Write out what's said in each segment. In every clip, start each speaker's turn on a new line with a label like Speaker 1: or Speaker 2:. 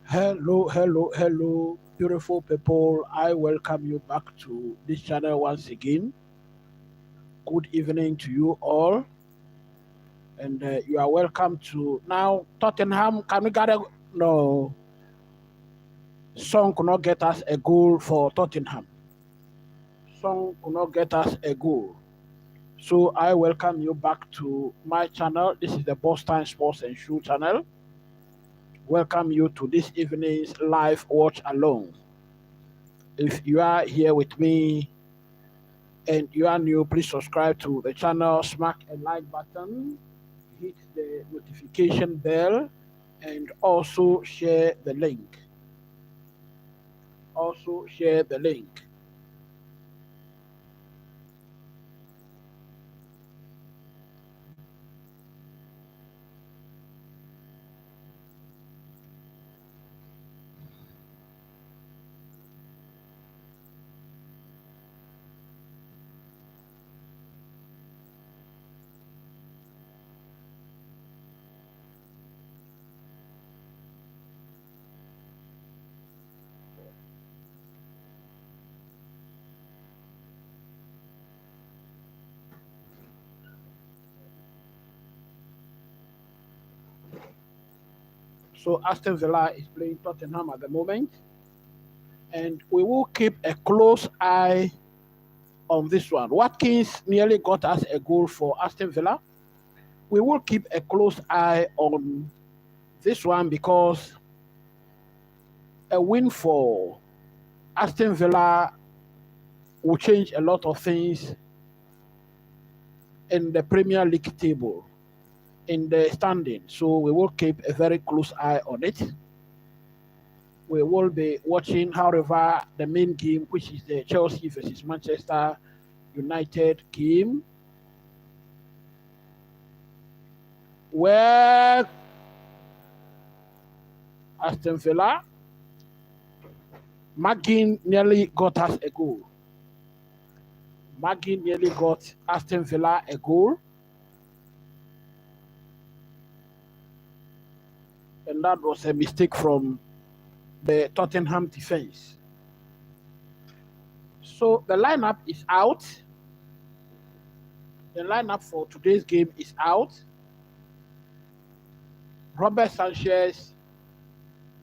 Speaker 1: Hello, hello, hello, beautiful people. I welcome you back to this channel once again. Good evening to you all, and you are welcome to now Tottenham. Can we get a no? Song could not get us a goal for Tottenham. Song could not get us a goal. So I welcome you back to my channel. This is the Boston Sports and Shoe channel. Welcome you to this evening's live watch along. If you are here with me and you are new, please subscribe to the channel, smack a like button, hit the notification bell, and also share the link. Also share the link. So Aston Villa is playing Tottenham at the moment, and we will keep a close eye on this one. Watkins nearly got us a goal for Aston Villa. We will keep a close eye on this one because a win for Aston Villa will change a lot of things in the Premier League table, in the standing. So we will keep a very close eye on it. We will be watching, however, the main game, which is the Chelsea versus Manchester United game, where Aston Villa, McGinn nearly got us a goal. McGinn nearly got Aston Villa a goal. And that was a mistake from the Tottenham defense. So the lineup is out. The lineup for today's game is out. Robert Sanchez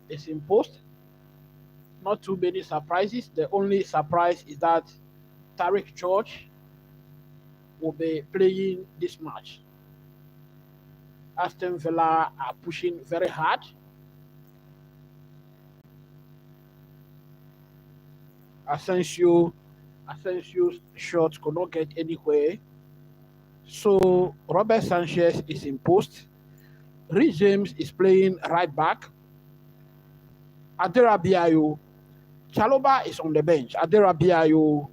Speaker 1: is in post. Not too many surprises. The only surprise is that Tariq George will be playing this match. Aston Villa are pushing very hard. Asensio's shot could not get anywhere. So Robert Sanchez is in post. Rhys James is playing right back. Adera Biayo. Chaloba is on the bench. Adera Biayo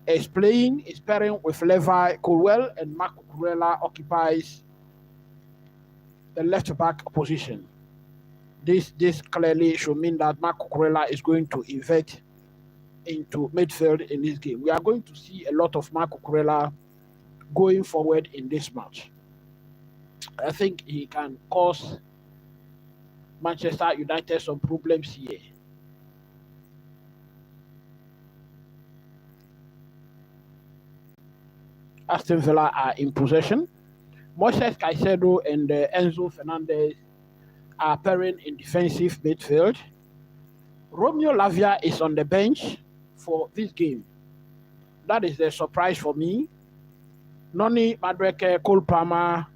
Speaker 1: is pairing with Levi Colwell, and Mark Cucurella occupies the left back position. This clearly should mean that Mark Cucurella is going to invert into midfield in this game. We are going to see a lot of Mark Cucurella going forward in this match. I think he can cause Manchester United some problems here. Aston Villa are in possession. Moises Caicedo and Enzo Fernandez are pairing in defensive midfield. Romeo Lavia is on the bench for this game. That is the surprise for me. Noni Madueke, Cole Palmer,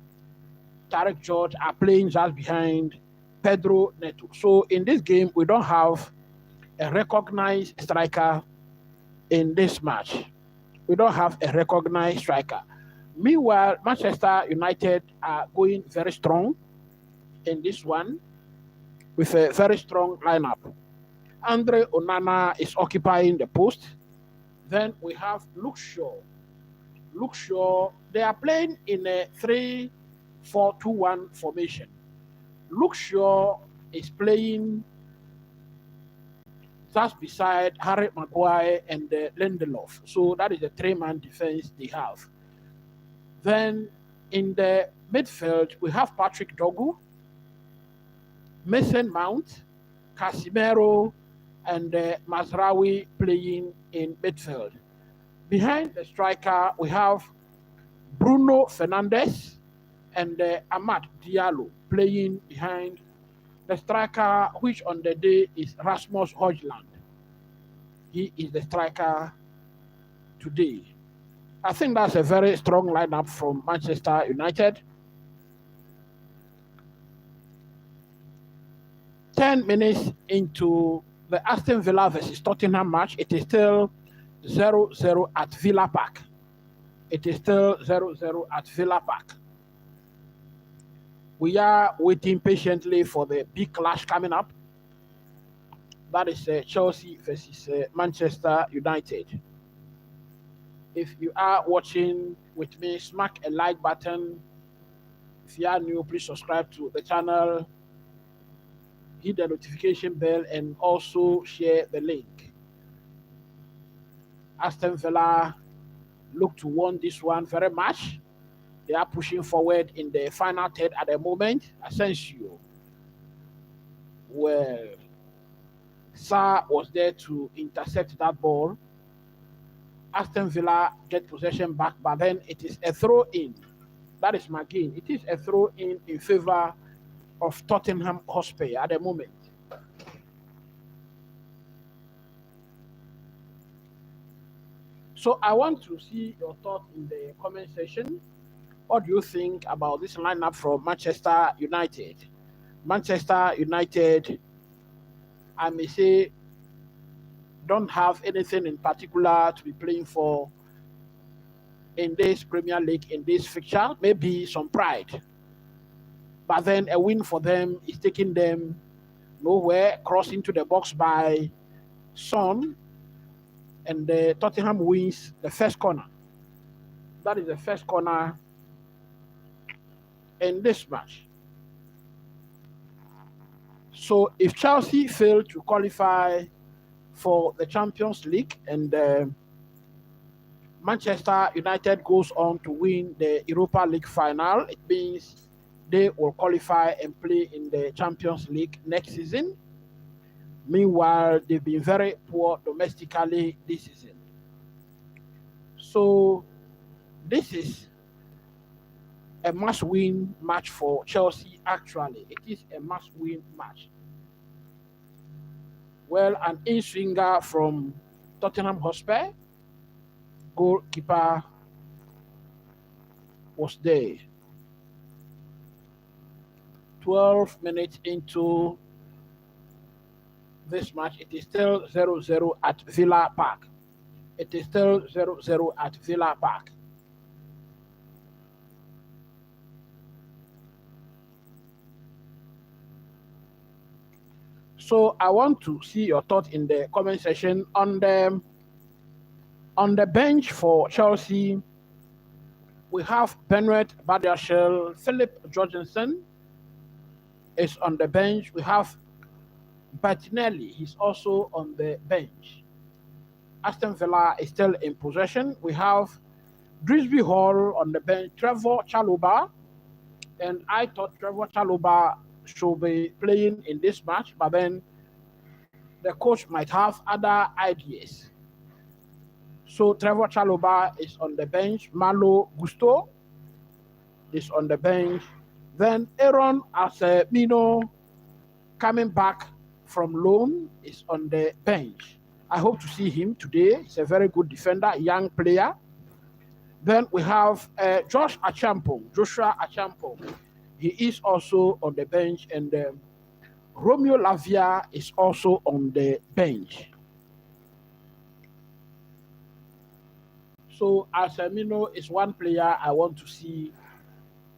Speaker 1: Tariq George are playing just behind Pedro Neto. So in this game, we don't have a recognized striker in this match. We don't have a recognized striker. Meanwhile, Manchester United are going very strong in this one with a very strong lineup. Andre Onana is occupying the post. Then we have Luke Shaw. Luke Shaw, they are playing in a 3-4-2-1 formation. Luke Shaw is playing just beside Harry Maguire and Lindelof. So that is a three-man defense they have. Then in the midfield, we have Patrick Dogu, Mason Mount, Casemiro, and Mazraoui playing in midfield. Behind the striker, we have Bruno Fernandes and Amad Diallo playing behind the striker, which on the day is Rasmus Højlund. He is the striker today. I think that's a very strong lineup from Manchester United. 10 minutes into the Aston Villa versus Tottenham match, it is still 0-0 at Villa Park. It is still 0-0 at Villa Park. We are waiting patiently for the big clash coming up. That is Chelsea versus Manchester United. If you are watching with me, smack a like button. If you are new, please subscribe to the channel, hit the notification bell, and also share the link. Aston Villa look to win this one very much. They are pushing forward in the final third at the moment. Asensio, well, Sarr was there to intercept that ball. Aston Villa get possession back, but then it is a throw-in. That is McGinn. It is a throw-in in favor of Tottenham Hotspur at the moment. So I want to see your thoughts in the comment section. What do you think about this lineup from Manchester United? Manchester United, I may say, don't have anything in particular to be playing for in this Premier League, in this fixture. Maybe some pride. But then a win for them is taking them nowhere, crossing to the box by Son, and the Tottenham wins the first corner. That is the first corner in this match. So if Chelsea fail to qualify for the Champions League and Manchester United goes on to win the Europa League final, it means they will qualify and play in the Champions League next season. Meanwhile, they've been very poor domestically this season. So this is a must-win match for Chelsea. Actually, it is a must-win match. Well, an in-swinger from Tottenham Hotspur, goalkeeper was there. 12 minutes into this match, it is still 0-0 at Villa Park. It is still 0-0 at Villa Park. So I want to see your thoughts in the comment section. On the bench for Chelsea, we have Benoit Badiashile. Philip Jorgensen is on the bench. We have Bettinelli. He's also on the bench. Aston Villa is still in possession. We have Drisby Hall on the bench. Trevor Chalobah. And I thought Trevor Chalobah should be playing in this match, but then the coach might have other ideas. So Trevor Chalobah is on the bench. Malo Gusto is on the bench. Then Aaron Asemino, coming back from loan, is on the bench. I hope to see him today. He's a very good defender, young player. Then we have Joshua Achampong. He is also on the bench, and Romeo Lavia is also on the bench. So Asemino is one player I want to see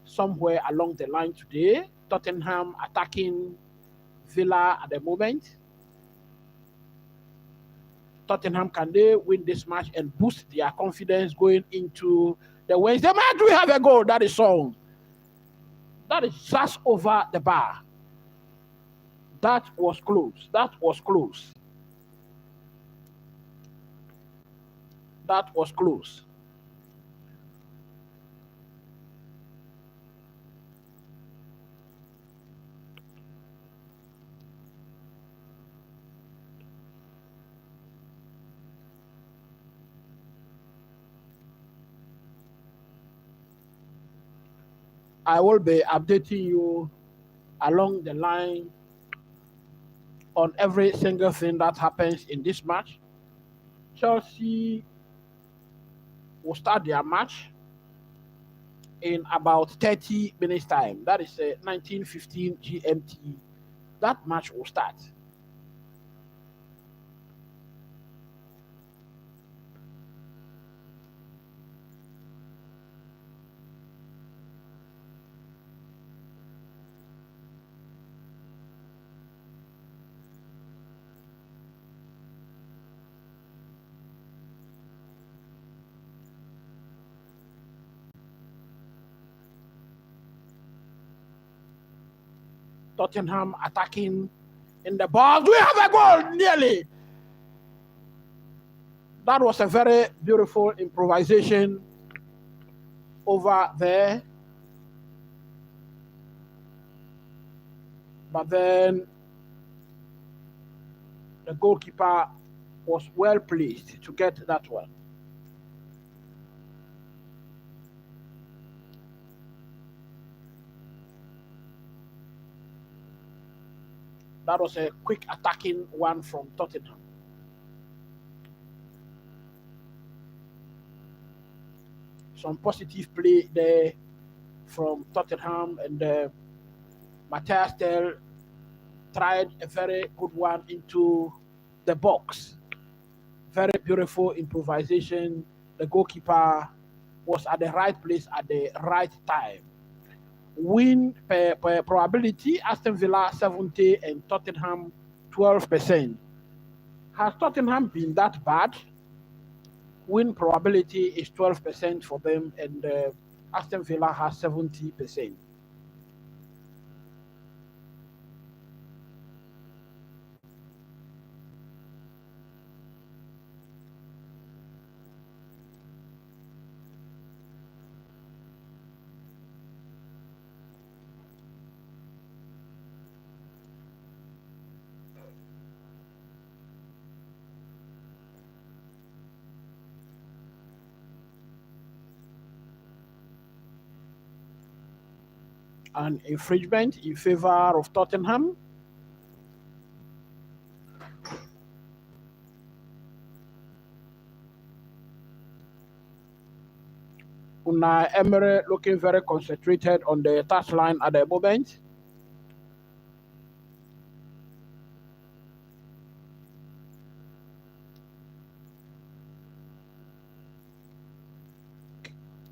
Speaker 1: somewhere along the line today. Tottenham attacking Villa at the moment. Tottenham, can they win this match and boost their confidence going into the Wednesday match? We have a goal. That is all. That is just over the bar. That was close. That was close. That was close. I will be updating you along the line on every single thing that happens in this match. Chelsea will start their match in about 30 minutes time. That is 19:15 GMT. That match will start. Tottenham attacking in the box. We have a goal, nearly. That was a very beautiful improvisation over there. But then the goalkeeper was well pleased to get that one. That was a quick attacking one from Tottenham. Some positive play there from Tottenham, and Matthias Tel tried a very good one into the box. Very beautiful improvisation. The goalkeeper was at the right place at the right time. Win per probability, Aston Villa 70 and Tottenham 12%. Has Tottenham been that bad? Win probability is 12% for them, and Aston Villa has 70%. An infringement in favor of Tottenham. Unai Emery looking very concentrated on the touchline at the moment.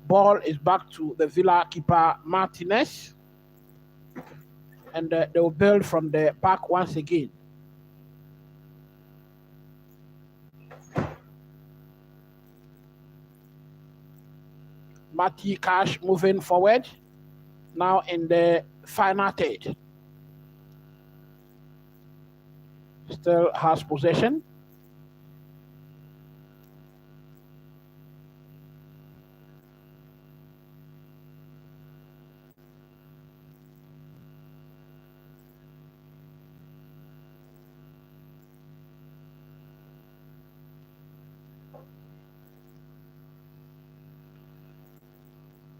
Speaker 1: Ball is back to the Villa keeper Martinez, and they will build from the back once again. Matty Cash moving forward, now in the final third. Still has possession.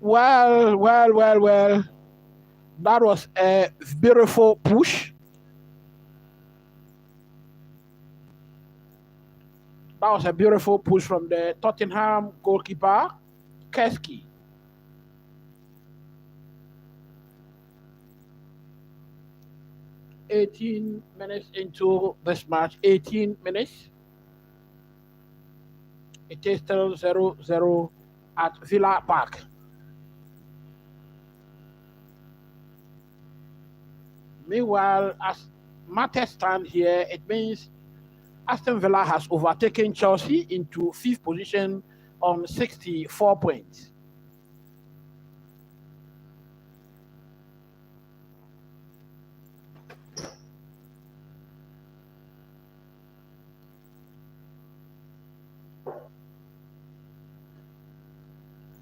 Speaker 1: Well. That was a beautiful push. That was a beautiful push from the Tottenham goalkeeper, Keski. "18 minutes into this match, 18 minutes. It is still 0-0 at Villa Park. Meanwhile, as matters stand here, it means Aston Villa has overtaken Chelsea into 5th position on 64 points.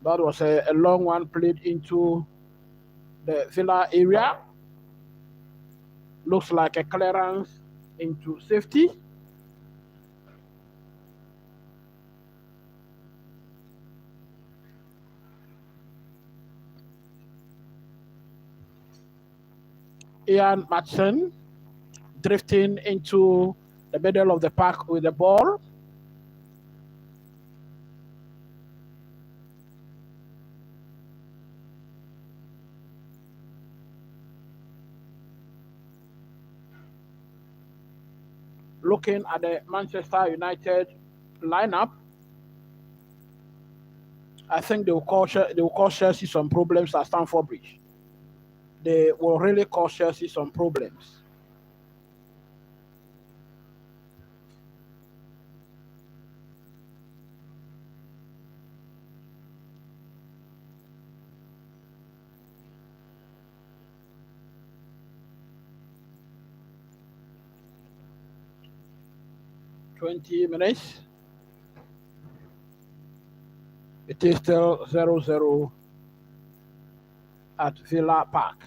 Speaker 1: That was a long one played into the Villa area. Looks like a clearance into safety. Ian Matson drifting into the middle of the park with the ball. Looking at the Manchester United lineup, I think they will cause Chelsea some problems at Stamford Bridge. They will really cause Chelsea some problems. "20 minutes. It is still 0-0 at Villa Park.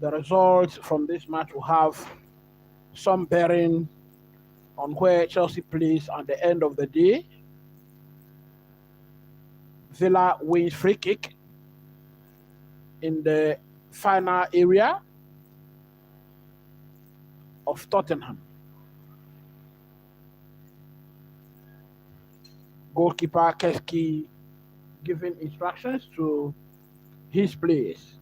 Speaker 1: The results from this match will have some bearing on where Chelsea plays at the end of the day. Villa wins free kick in the final area of Tottenham. Goalkeeper Keski giving instructions to his players.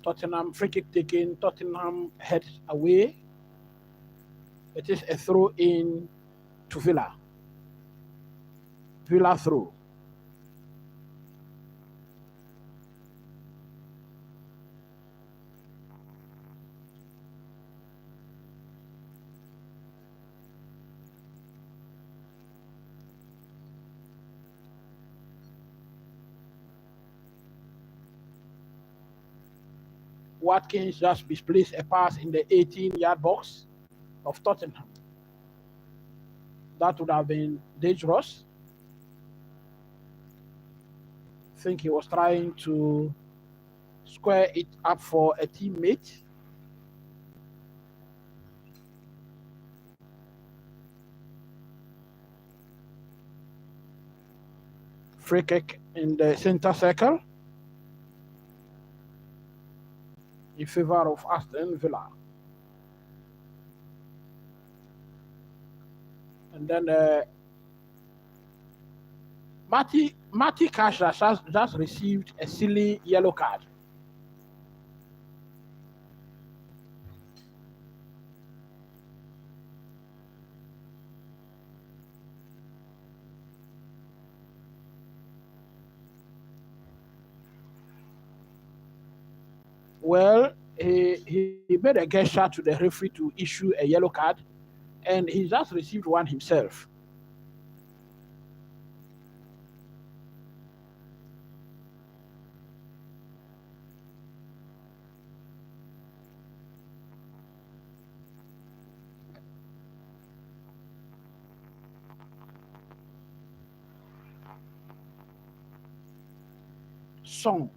Speaker 1: Tottenham free kick taken. Tottenham heads away. It is a throw in to Villa. Villa throw. Watkins just misplaced a pass in the 18-yard box of Tottenham. That would have been dangerous. I think he was trying to square it up for a teammate. Free kick in the center circle in favor of Aston Villa. And then Matty Cash has just received a silly yellow card. Well, he made a gesture to the referee to issue a yellow card, and he just received one himself. Song.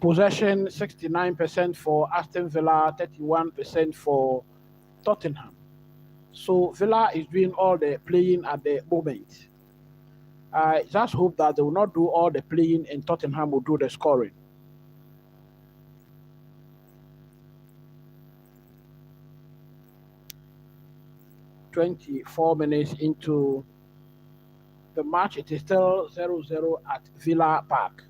Speaker 1: Possession 69% for Aston Villa, 31% for Tottenham. So Villa is doing all the playing at the moment. I just hope that they will not do all the playing and Tottenham will do the scoring. "24 minutes into the match, it is still 0-0 at Villa Park.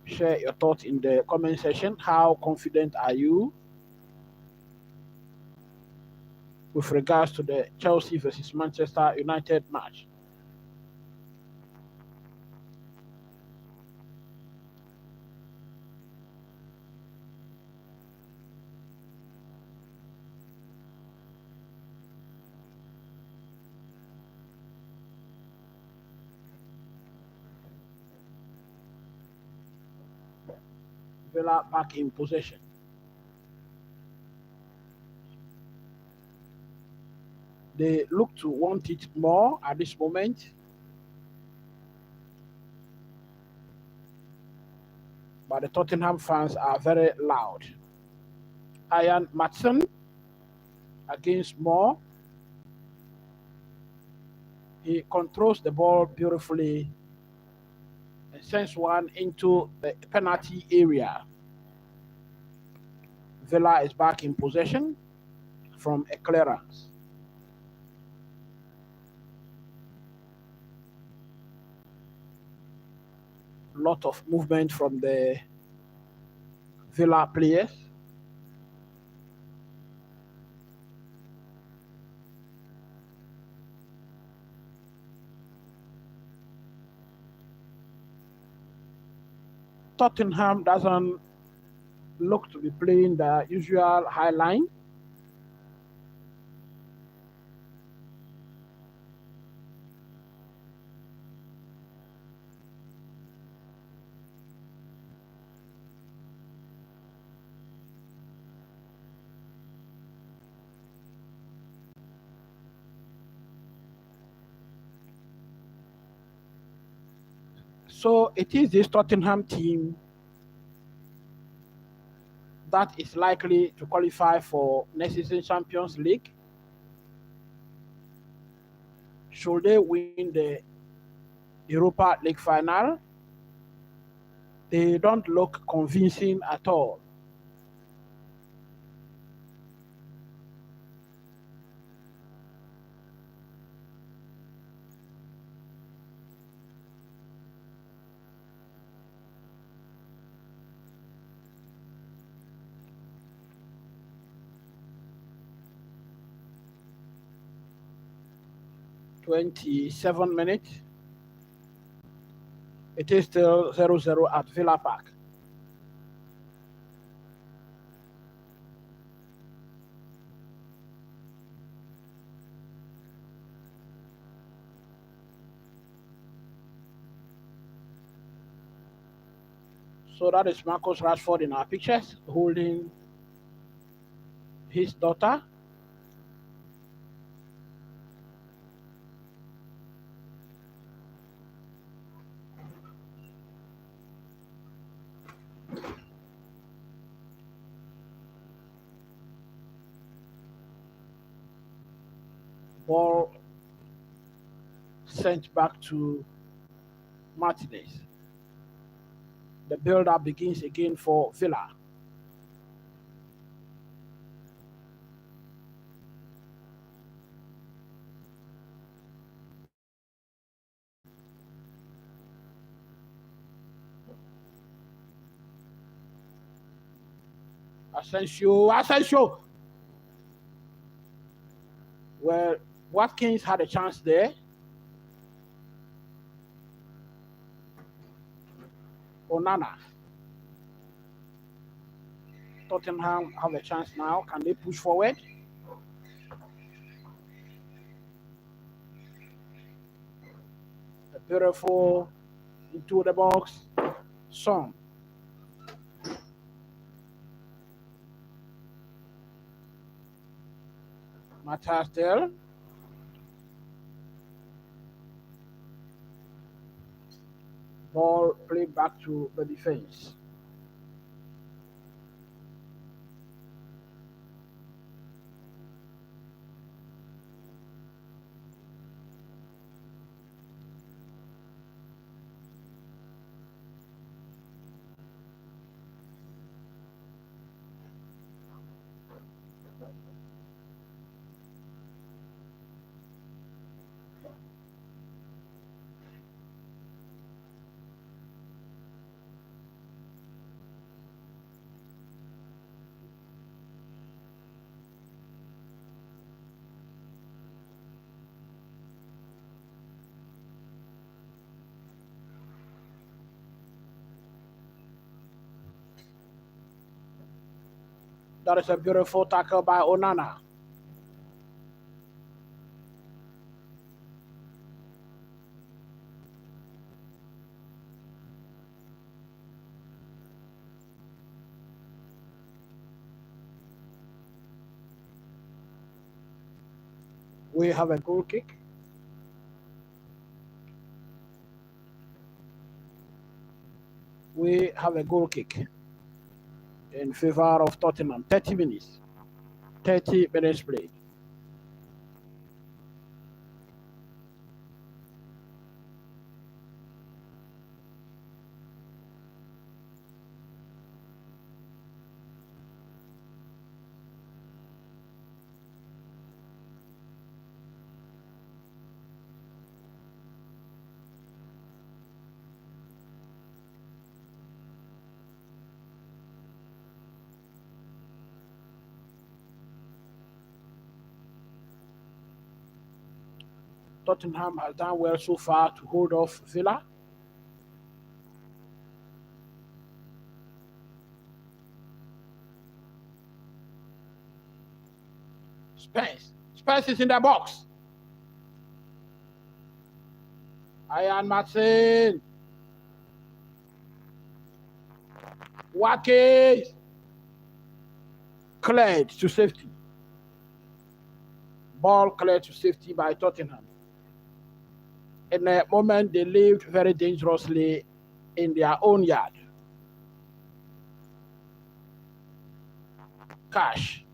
Speaker 1: Share your thoughts in the comment section. How confident are you with regards to the Chelsea versus Manchester United match? Villa back in possession. They look to want it more at this moment. But the Tottenham fans are very loud. Ian Matson against Moore. He controls the ball beautifully and sends one into the penalty area. Villa is back in possession from a clearance. Lot of movement from the Villa players. Tottenham doesn't look to be playing the usual high line. So it is this Tottenham team that is likely to qualify for next season Champions League. Should they win the Europa League final, they don't look convincing at all. 27 minutes. It is still 0-0 at Villa Park. So that is Marcus Rashford in our pictures, holding his daughter. Ball sent back to Martinez. The build-up begins again for Villa. Asensio. Well, Watkins had a chance there. Onana. Tottenham have a chance now. Can they push forward? A beautiful into the box. Son. Matthias Tel. Ball played back to the defense. That is a beautiful tackle by Onana. We have a goal kick. We have a goal kick in favor of Tottenham. 30 minutes. 30 minutes played. Tottenham has done well so far to hold off Villa. Spence is in the box. Ian Martin. Watkins. Cleared to safety. Ball cleared to safety by Tottenham. In a moment, they lived very dangerously in their own yard. Cash.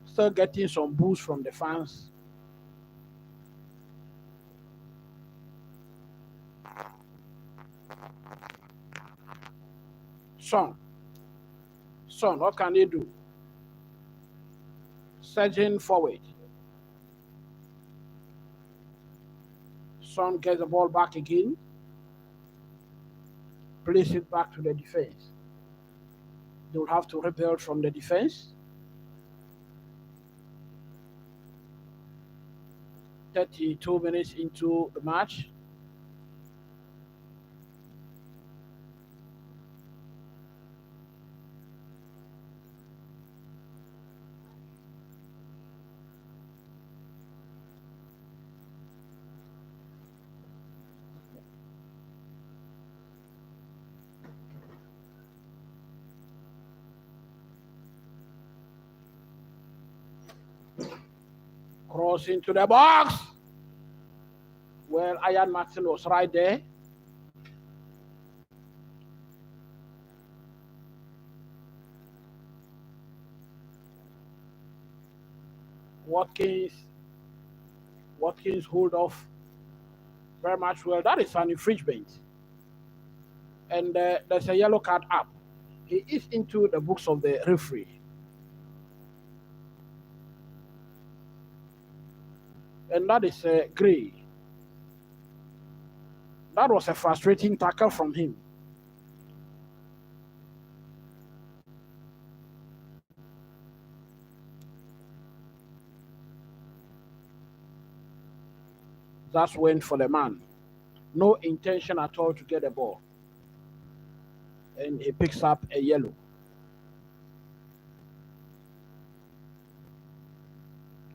Speaker 1: Still getting some boost from the fans. Son, what can they do? Surging forward. Son gets the ball back again. Place it back to the defense. They will have to rebuild from the defense. 32 minutes into the match. Cross into the box. Well, Ian Martin was right there. Watkins hold off very much well. That is an infringement. And there's a yellow card up. He is into the books of the referee. And that is Gray. That was a frustrating tackle from him. That's went for the man. No intention at all to get the ball. And he picks up a yellow.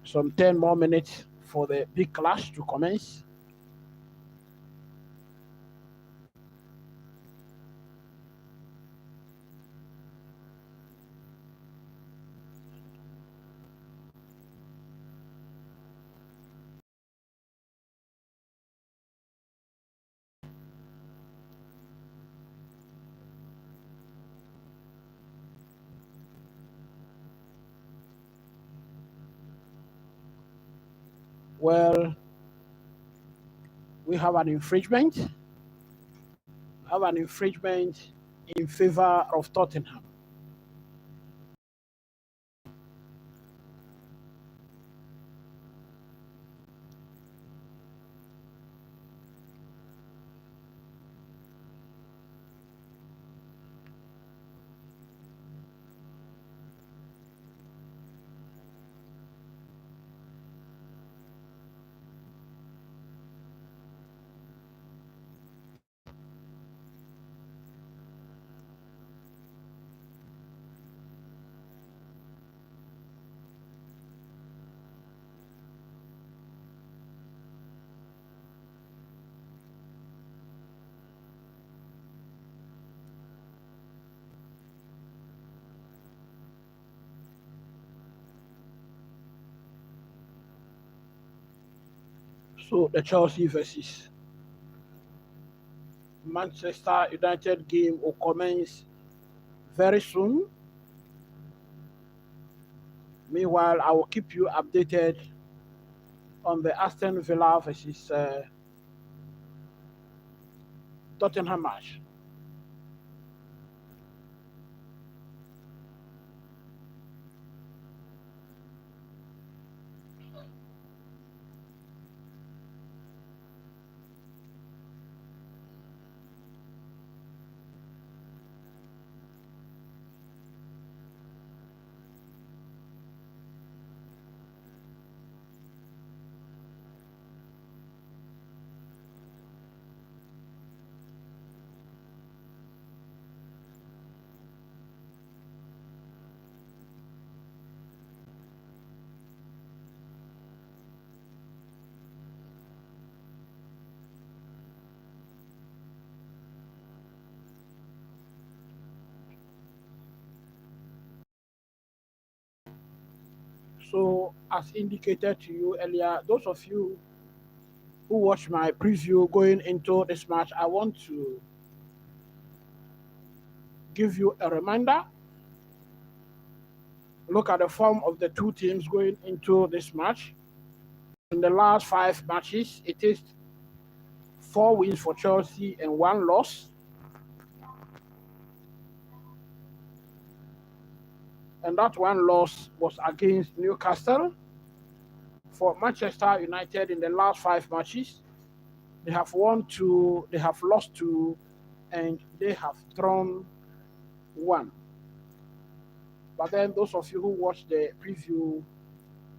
Speaker 1: Some 10 more minutes for the big clash to commence. Well, we have an infringement. We have an infringement in favor of Tottenham. So the Chelsea versus Manchester United game will commence very soon. Meanwhile, I will keep you updated on the Aston Villa versus Tottenham match. So, as indicated to you earlier, those of you who watched my preview going into this match, I want to give you a reminder. Look at the form of the two teams going into this match. In the last 5 matches, it is 4 wins for Chelsea and 1 loss. And that 1 loss was against Newcastle. For Manchester United, in the last 5 matches, they have won 2, they have lost 2, and they have drawn 1. But then those of you who watched the preview,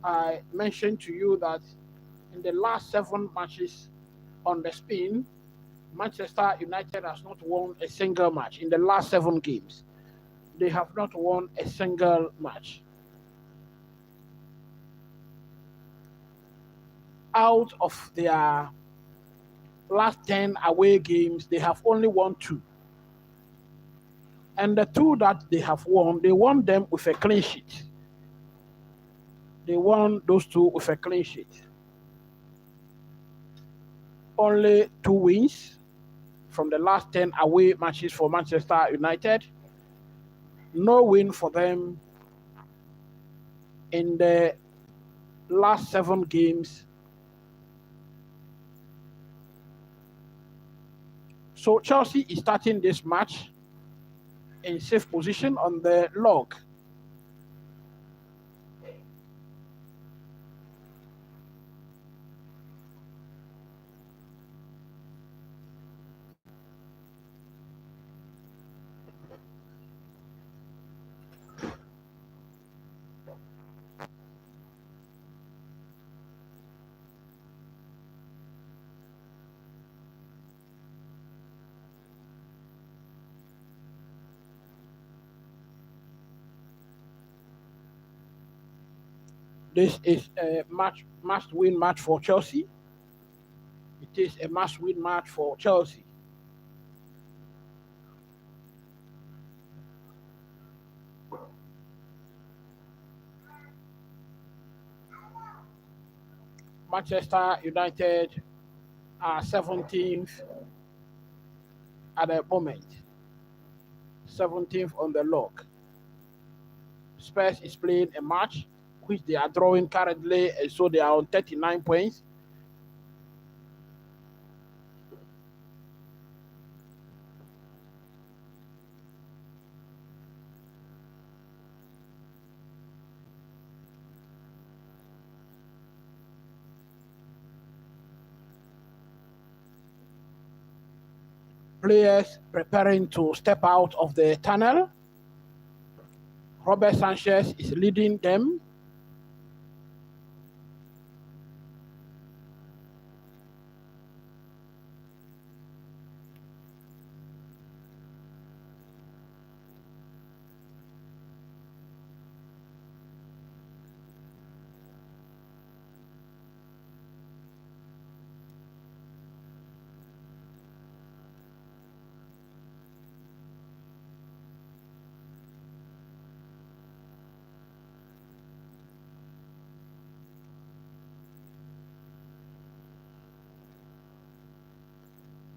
Speaker 1: I mentioned to you that In the last 7 matches on the spin, Manchester United has not won a single match. In the last 7 games, they have not won a single match. Out of their last 10 away games, they have only won 2. And the 2 that they have won, they won them with a clean sheet. They won those 2 with a clean sheet. Only 2 wins from the last 10 away matches for Manchester United. No win for them in the last 7 games. So Chelsea is starting this match in safe position on the log. This is a must-win match for Chelsea. It is a must-win match for Chelsea. Manchester United are 17th at the moment. 17th on the log. Spurs is playing a match which they are drawing currently, and so they are on 39 points. Players preparing to step out of the tunnel. Robert Sanchez is leading them.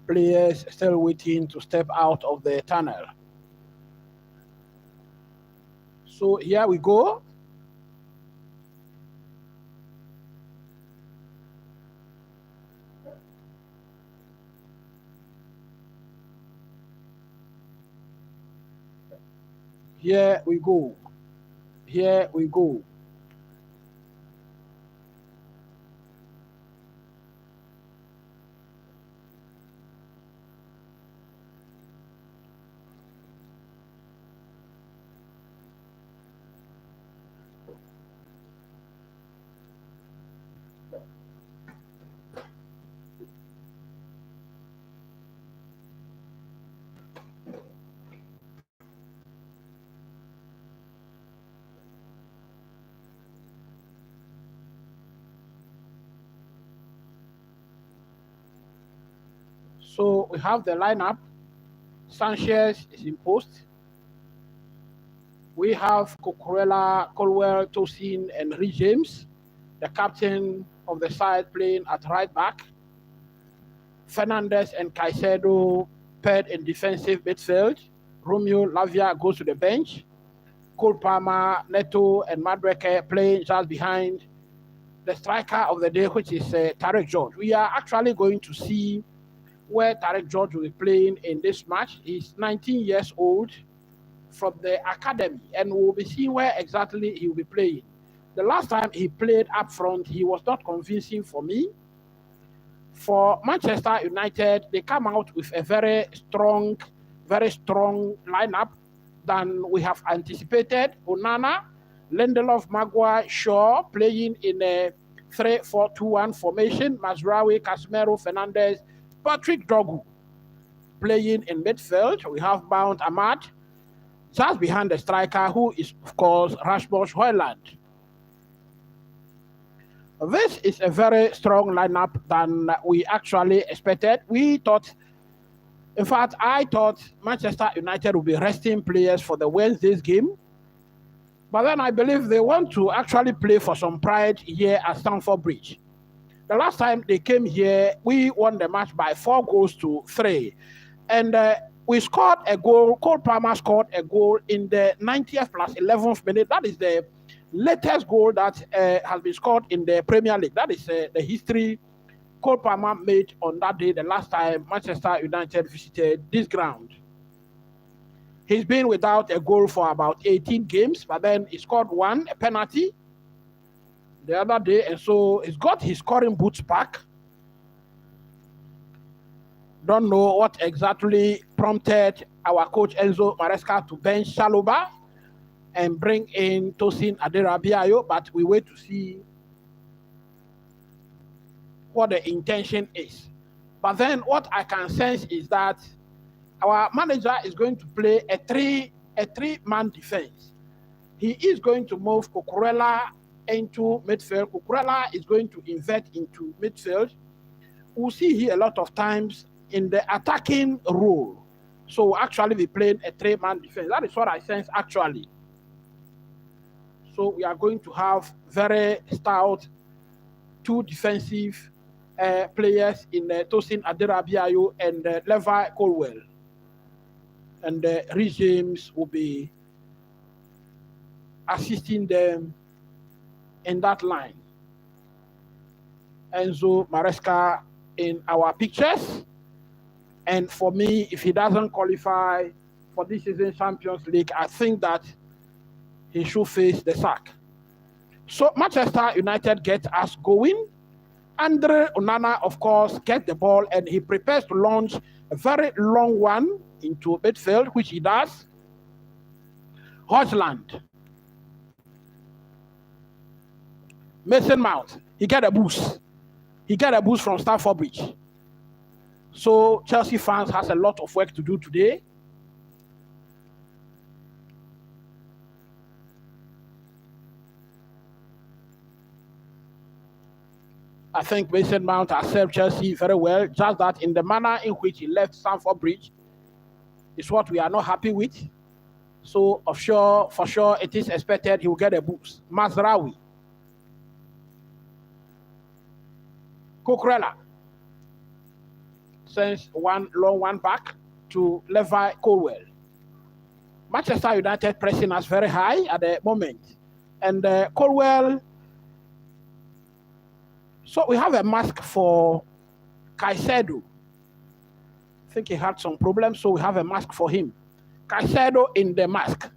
Speaker 1: Players still waiting to step out of the tunnel. So here we go. Here we go. Here we go. So we have the lineup. Sanchez is in post. We have Cucurella, Colwell, Tosin, and Rhys James, the captain of the side, playing at right back. Fernandes and Caicedo paired in defensive midfield. Romeo Lavia goes to the bench. Cole Palmer, Neto, and Madueke playing just behind the striker of the day, which is Tarek George. We are actually going to see where Tarek George will be playing in this match. He's 19 years old from the academy, and we'll be seeing where exactly he will be playing. The last time he played up front, he was not convincing for me. For Manchester United, they come out with a very strong lineup than we have anticipated. Onana, Lindelof, Maguire, Shaw playing in a 3-4-2-1 formation. Mazraoui, Casemiro, Fernandes, Patrick Dogu playing in midfield. We have Mount Ahmad just behind the striker, who is, of course, Rasmus Højlund. This is a very strong lineup than we actually expected. We thought, in fact, I thought Manchester United would be resting players for the Wednesday's game. But then I believe they want to actually play for some pride here at Stamford Bridge. The last time they came here, we won the match by 4-3. And we scored a goal. Cole Palmer scored a goal in the 90th plus 11th minute. That is the latest goal that has been scored in the Premier League. That is the history Cole Palmer made on that day, the last time Manchester United visited this ground. He's been without a goal for about 18 games, but then he scored one, a penalty, the other day, and so he's got his scoring boots back. Don't know what exactly prompted our coach Enzo Maresca to bench Chalobah and bring in Tosin Aderabioyo, but we wait to see what the intention is. But then what I can sense is that our manager is going to play a three-man defense. He is going to move Cucurella into midfield. Cucurella is going to invert into midfield. We'll see here a lot of times in the attacking role. So we'll actually be playing a three-man defense. That is what I sense actually. So we are going to have very stout two defensive players in Tosin Aderabioyo and Levi Colwell. And the regimes will be assisting them in that line. Enzo Maresca in our pictures. And for me, if he doesn't qualify for this season's Champions League, I think that he should face the sack. So Manchester United get us going. Andre Onana, of course, gets the ball and he prepares to launch a very long one into midfield, which he does. Højlund. Mason Mount. He get a boost. He get a boost from Stamford Bridge. So Chelsea fans has a lot of work to do today. I think Mason Mount has served Chelsea very well, just that in the manner in which he left Stamford Bridge is what we are not happy with. So for sure, it is expected he will get a boost. Mazraoui. Cucurella sends one long one back to Levi Colwell. Manchester United pressing us very high at the moment. And Colwell. So we have a mask for Caicedo. I think he had some problems, so we have a mask for him. Caicedo in the mask.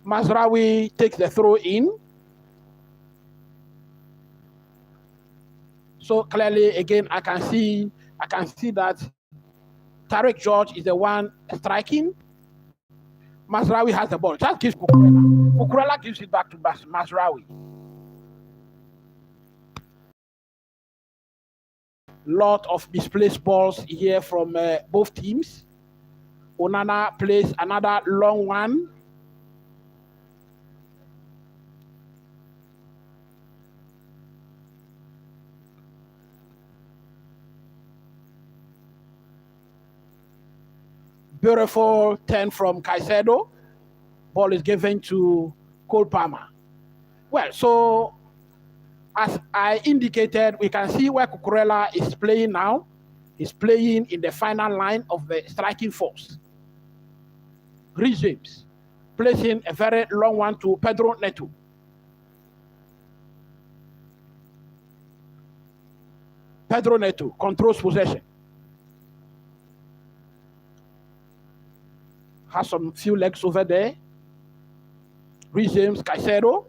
Speaker 1: Mazraoui takes the throw in. So clearly, again, I can see that Tarek George is the one striking. Mazraoui has the ball. Just gives Cucurella. Cucurella gives it back to Mazraoui. Lot of misplaced balls here from both teams. Onana plays another long one. Beautiful turn from Caicedo. Ball is given to Cole Palmer. Well, so as I indicated, we can see where Cucurella is playing now. He's playing in the final line of the striking force. Rhys James placing a very long one to Pedro Neto. Pedro Neto controls possession. Has some few legs over there. Rhys James, Caicedo,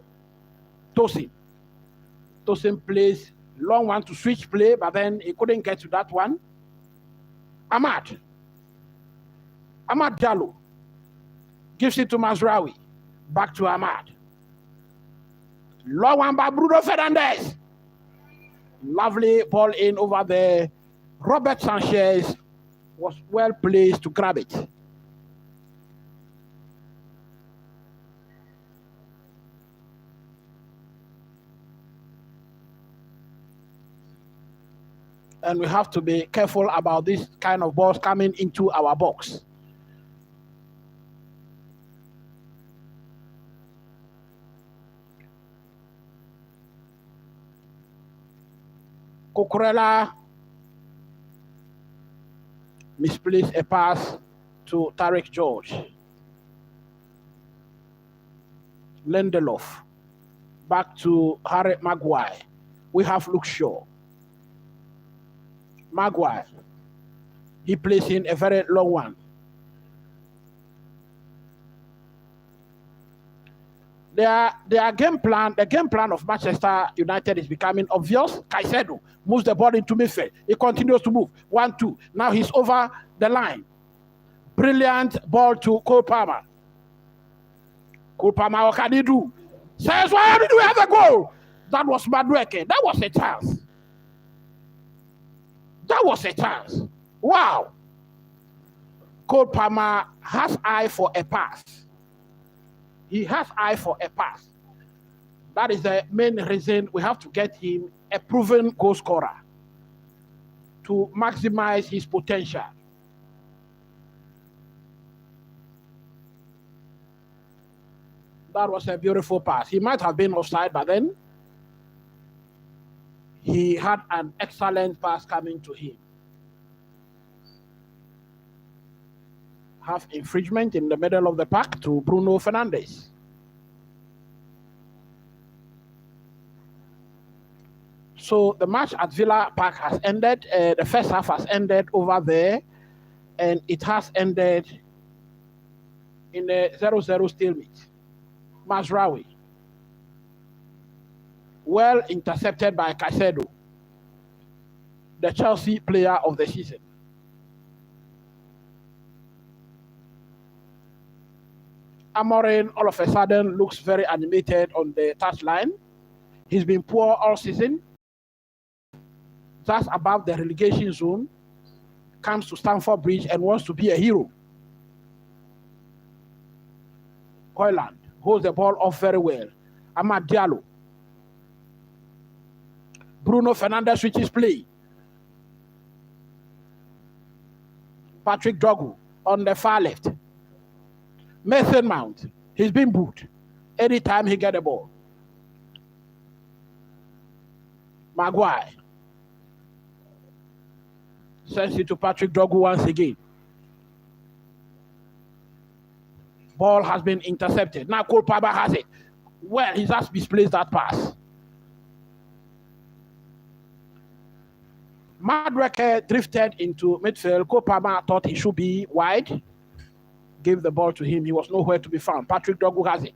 Speaker 1: Tosin. Tosin plays long one to switch play, but then he couldn't get to that one. Amad Diallo gives it to Mazraoui. Back to Amad. Long one by Bruno Fernandes. Lovely ball in over there. Robert Sanchez was well placed to grab it. And we have to be careful about this kind of balls coming into our box. Cucurella misplaced a pass to Tariq George. Lindelof back to Harry Maguire. We have Luke Shaw. Maguire. He plays in a very long one. Their game plan, the game plan of Manchester United is becoming obvious. Caicedo moves the ball into midfield. He continues to move. 1-2. Now he's over the line. Brilliant ball to Cole Palmer. Cole Palmer, what can he do? Says, why did we have a goal? That was Madueke. That was a chance. That was a chance. Wow. Cole Palmer has eye for a pass. He has eye for a pass. That is the main reason we have to get him a proven goal scorer to maximize his potential. That was a beautiful pass. He might have been offside, but then he had an excellent pass coming to him. Half infringement in the middle of the park to Bruno Fernandes. So the match at Villa Park has ended. The first half has ended over there, and it has ended in a 0-0 stalemate. Mazraoui. Well intercepted by Caicedo, the Chelsea player of the season. Amorim all of a sudden looks very animated on the touchline. He's been poor all season. Just above the relegation zone, comes to Stamford Bridge and wants to be a hero. Højlund holds the ball off very well. Amad Diallo. Bruno Fernandes switches play. Patrick Dogu on the far left. Mason Mount, he's been booed anytime he get the ball. Maguire sends it to Patrick Dogu once again. Ball has been intercepted. Now Cole Palmer has it. Well, he's just misplaced that pass. Madueke drifted into midfield. Cole Palmer thought he should be wide. Gave the ball to him. He was nowhere to be found. Patrick Dogu has it.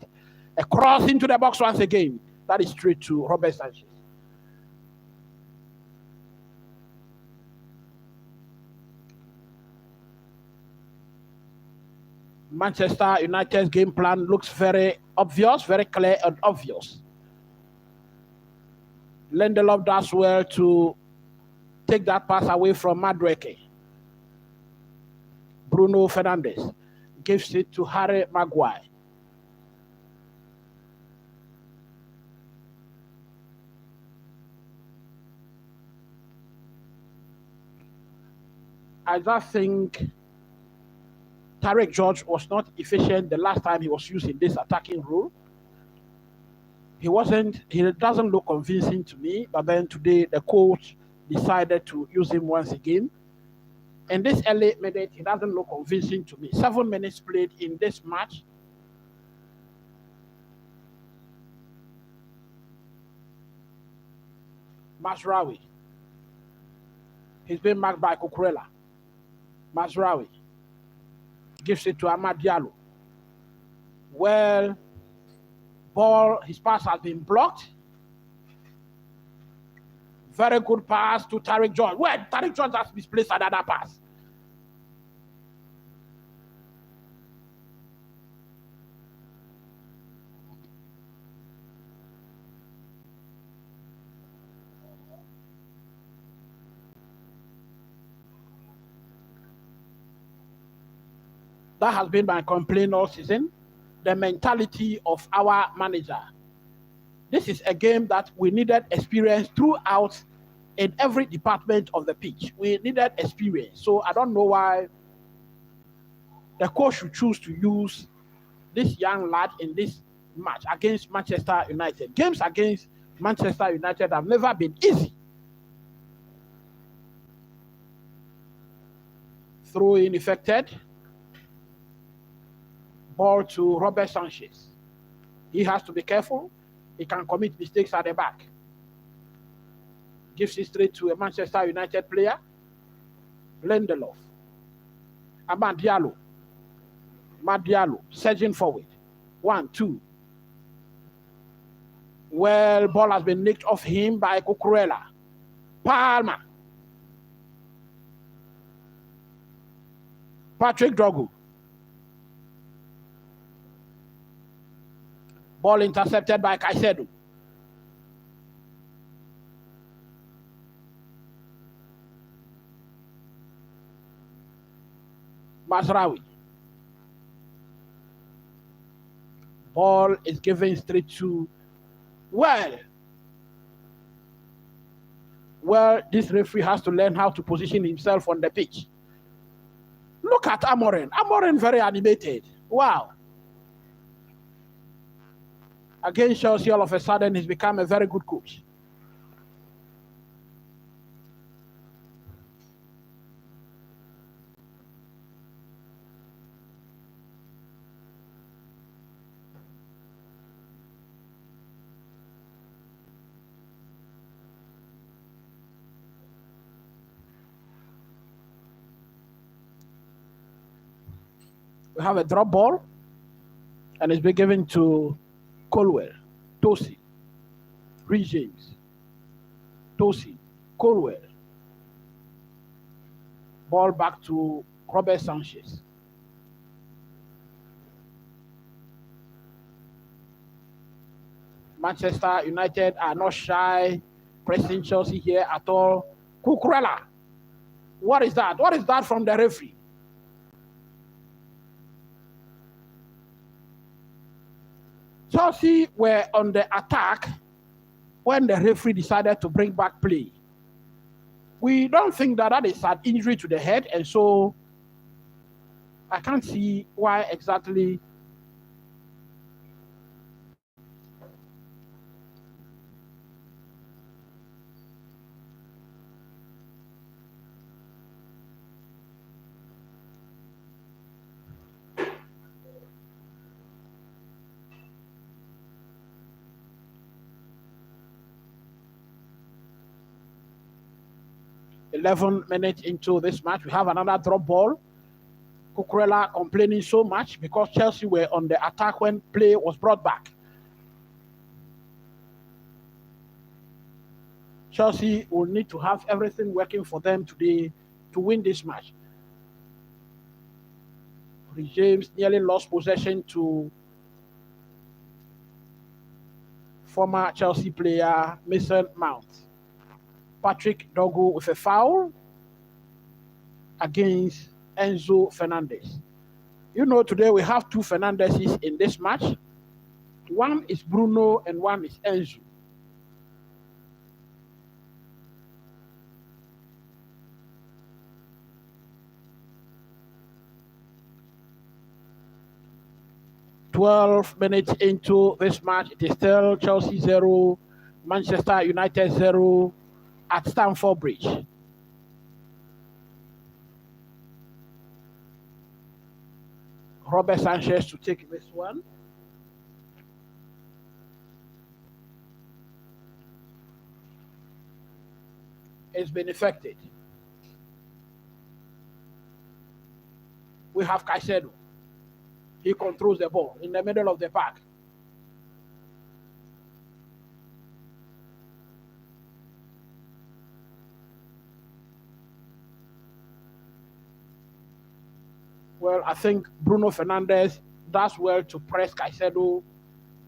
Speaker 1: A cross into the box once again. That is straight to Robert Sanchez. Manchester United's game plan looks very obvious, very clear and obvious. Lindelof does well to take that pass away from Madueke. Bruno Fernandes gives it to Harry Maguire. I just think Tariq George was not efficient the last time he was used in this attacking role. He doesn't look convincing to me, but then today the coach decided to use him once again. In this early minute, he doesn't look convincing to me. 7 minutes played in this match. Mazraoui. He's been marked by Cucurella. Mazraoui gives it to Amad Diallo. Well, his pass has been blocked. Very good pass to Tariq George. Well, Tariq George has misplaced another pass. That has been my complaint all season. The mentality of our manager. This is a game that we needed experience throughout in every department of the pitch. We needed experience. So I don't know why the coach should choose to use this young lad in this match against Manchester United. Games against Manchester United have never been easy. Throw in effected. Ball to Robert Sanchez. He has to be careful. He can commit mistakes at the back. Gives it straight to a Manchester United player. Lindelof. Amad Diallo. Surging forward. 1, 2. Well, ball has been nicked off him by Cucurella. Palmer. Patrick Dogu. Ball intercepted by Caicedo. Mazraoui. Ball is given straight to Well, this referee has to learn how to position himself on the pitch. Look at Amorim. Amorim very animated. Wow. Against Chelsea, all of a sudden, he's become a very good coach. We have a drop ball, and it's been given to Colwell, Tosi, Reece James, Tosi, Colwell. Ball back to Robert Sanchez. Manchester United are not shy, pressing Chelsea here at all. Cucurella. What is that? What is that from the referee? Chelsea were on the attack when the referee decided to bring back play. We don't think that is an injury to the head, and so I can't see why exactly. "11 minutes into this match, we have another drop ball. Cucurella complaining so much because Chelsea were on the attack when play was brought back. Chelsea will need to have everything working for them today to win this match. Reece James nearly lost possession to former Chelsea player Mason Mount. Patrick Dogu with a foul against Enzo Fernandez. You know, today we have two Fernandezes in this match. One is Bruno and one is Enzo. "12 minutes into this match, it is still Chelsea 0, Manchester United 0 at Stamford Bridge. Robert Sanchez to take this one. It's been effected. We have Caicedo. He controls the ball in the middle of the park. Well, I think Bruno Fernandes does well to press Caicedo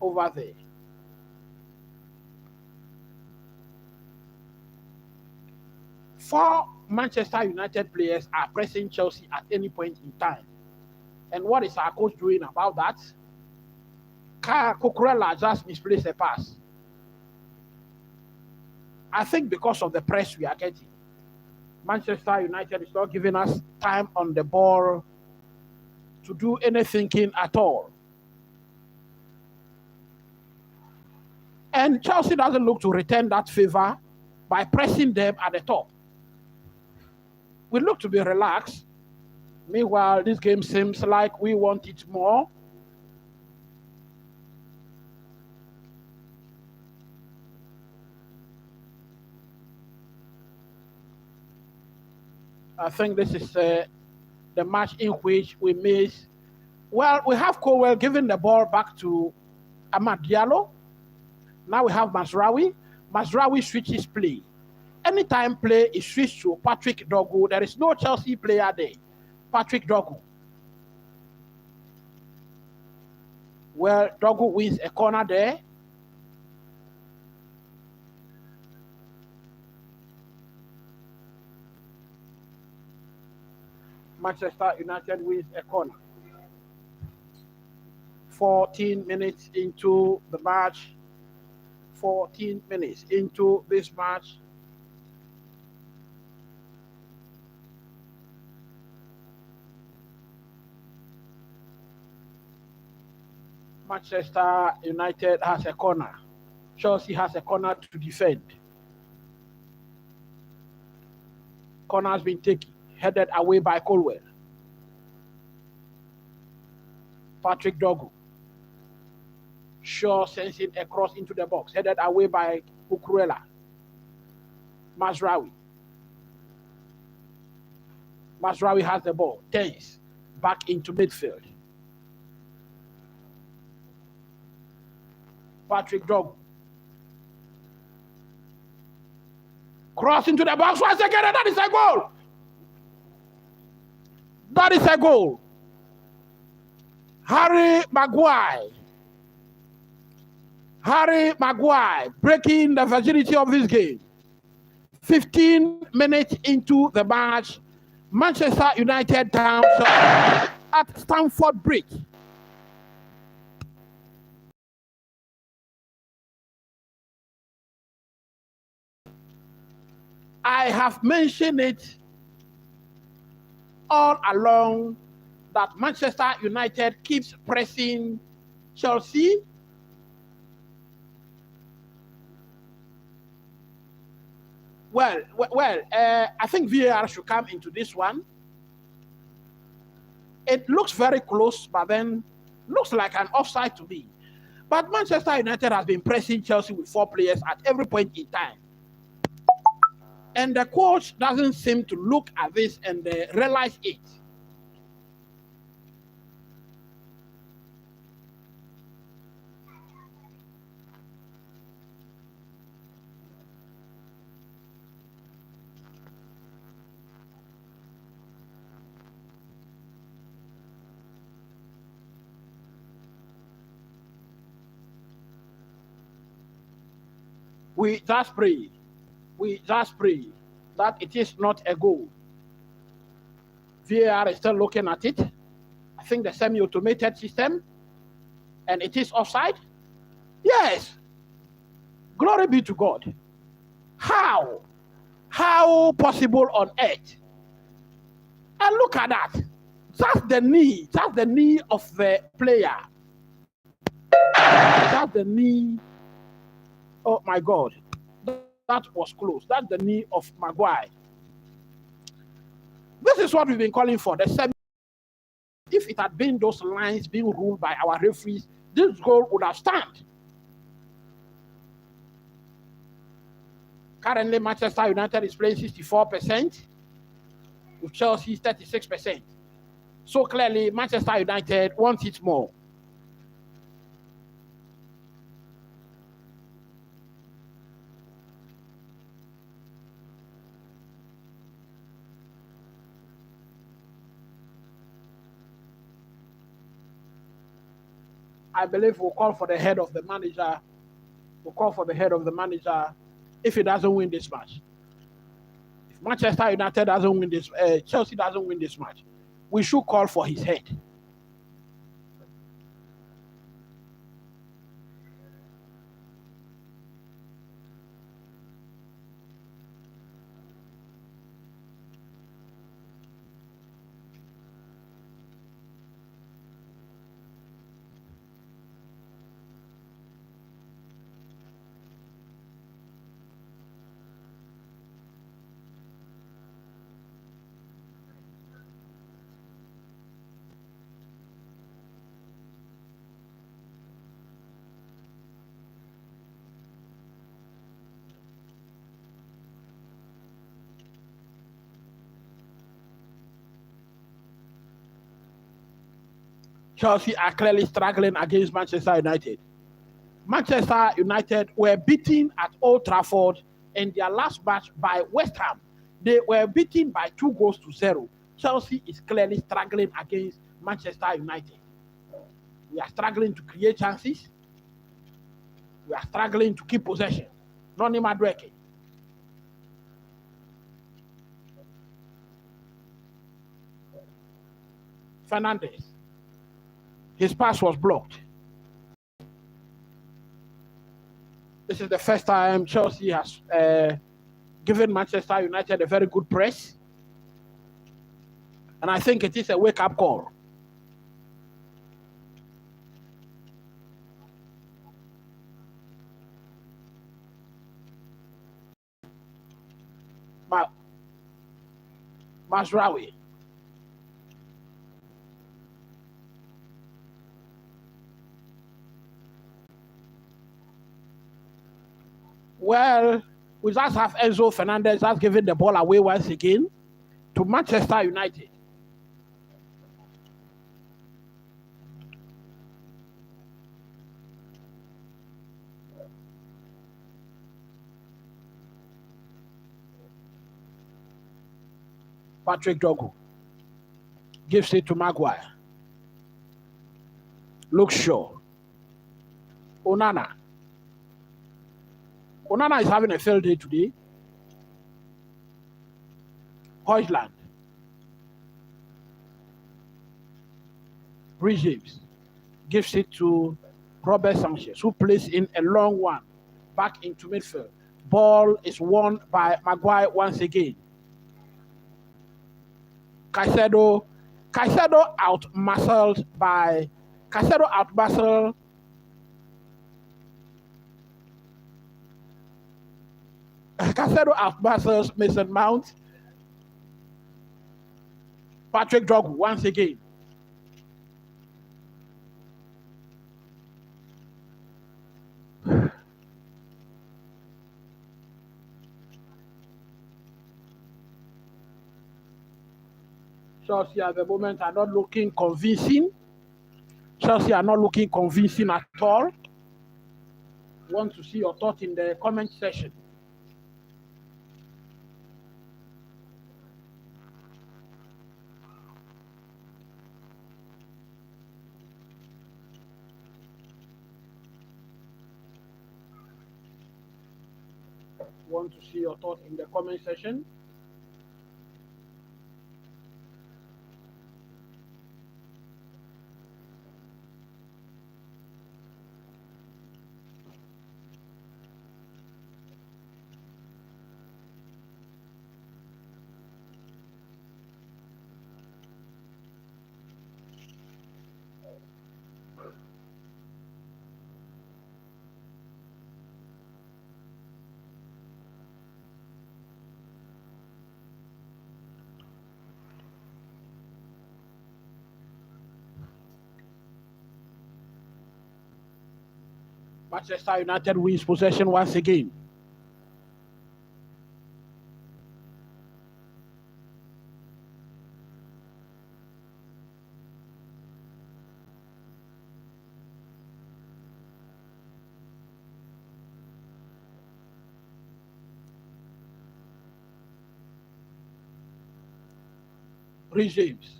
Speaker 1: over there. Four Manchester United players are pressing Chelsea at any point in time. And what is our coach doing about that? Cucurella just misplaced a pass. I think because of the press we are getting, Manchester United is not giving us time on the ball to do any thinking at all. And Chelsea doesn't look to return that favor by pressing them at the top. We look to be relaxed. Meanwhile, this game seems like we want it more. I think this is the match in which we miss. Well, we have Cowell giving the ball back to Amad Diallo. Now we have Mazraoui. Mazraoui switches play. Anytime play is switched to Patrick Dogu, there is no Chelsea player there. Patrick Dogu. Well, Dogu wins a corner there. Manchester United wins a corner. 14 minutes into the match. 14 minutes into this match. Manchester United has a corner. Chelsea has a corner to defend. Corner has been taken, headed away by Colwell. Patrick Dogu. Shaw sends it across into the box, headed away by Cucurella. Mazraoui. Mazraoui has the ball. Tense. Back into midfield. Patrick Dogu. Cross into the box once again, and that is a goal. That is a goal. Harry Maguire. Harry Maguire breaking the virginity of this game. 15 minutes into the match, Manchester United down at Stamford Bridge. I have mentioned it all along that Manchester United keeps pressing Chelsea. Well, I think VAR should come into this one. It looks very close, but then looks like an offside to me. But Manchester United has been pressing Chelsea with 4 players at every point in time. And the coach doesn't seem to look at this and realize it. We just pray that it is not a goal. VAR is still looking at it. I think the semi-automated system, and it is offside. Yes. Glory be to God. How possible on earth? And look at that. That's the knee of the player. That's the knee. Oh my God. That was close. That's the knee of Maguire. This is what we've been calling for. The semi. If it had been those lines being ruled by our referees, this goal would have stand. Currently, Manchester United is playing 64%, with Chelsea 36%. So clearly, Manchester United wants it more. I believe we'll call for the head of the manager. We'll call for the head of the manager if he doesn't win this match. If Manchester United doesn't win this, Chelsea doesn't win this match, we should call for his head. Chelsea are clearly struggling against Manchester United. Manchester United were beaten at Old Trafford in their last match by West Ham. They were beaten by 2-0. Chelsea is clearly struggling against Manchester United. We are struggling to create chances. We are struggling to keep possession. Noni Madueke. Fernandes. His pass was blocked. This is the first time Chelsea has given Manchester United a very good press. And I think it is a wake-up call. Mazraoui. Well, we just have Enzo Fernandez has given the ball away once again to Manchester United. Patrick Dogu gives it to Maguire. Luke Shaw. Onana. Onana is having a field day today. Højlund. James gives it to Robert Sanchez, who plays in a long one back into midfield. Ball is won by Maguire once again. Caicedo out-muscled by... Caicedo out-muscled... Caicedo out-muscles Mason Mount. Patrick Dogu once again. Chelsea at the moment are not looking convincing. Chelsea are not looking convincing at all. Want to see your thought in the comment section. Want to see your thought in the comment section. Manchester United wins possession once again. James.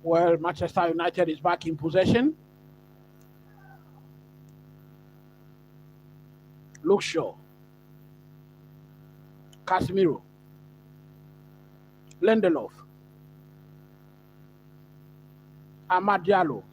Speaker 1: Well, Manchester United is back in possession. Luke Shaw. Casemiro. Lindelof. Amad Diallo.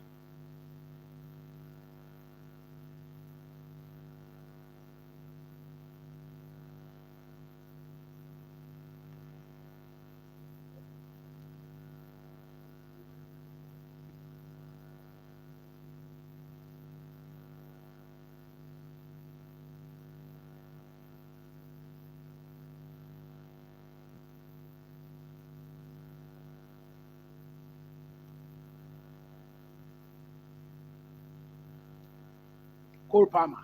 Speaker 1: Cole Palmer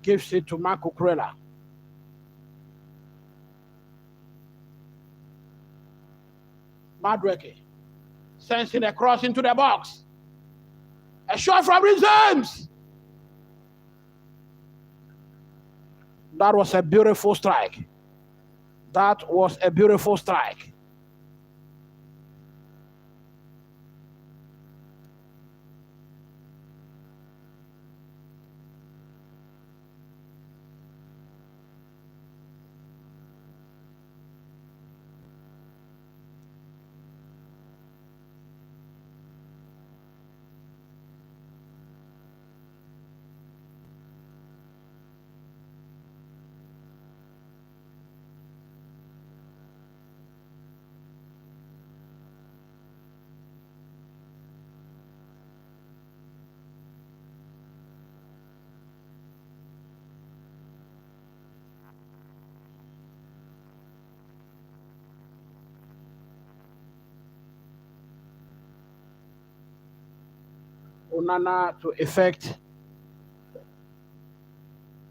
Speaker 1: gives it to Marco Cucurella. Madweke sends in a cross into the box. A shot from James. That was a beautiful strike. That was a beautiful strike. Onana to effect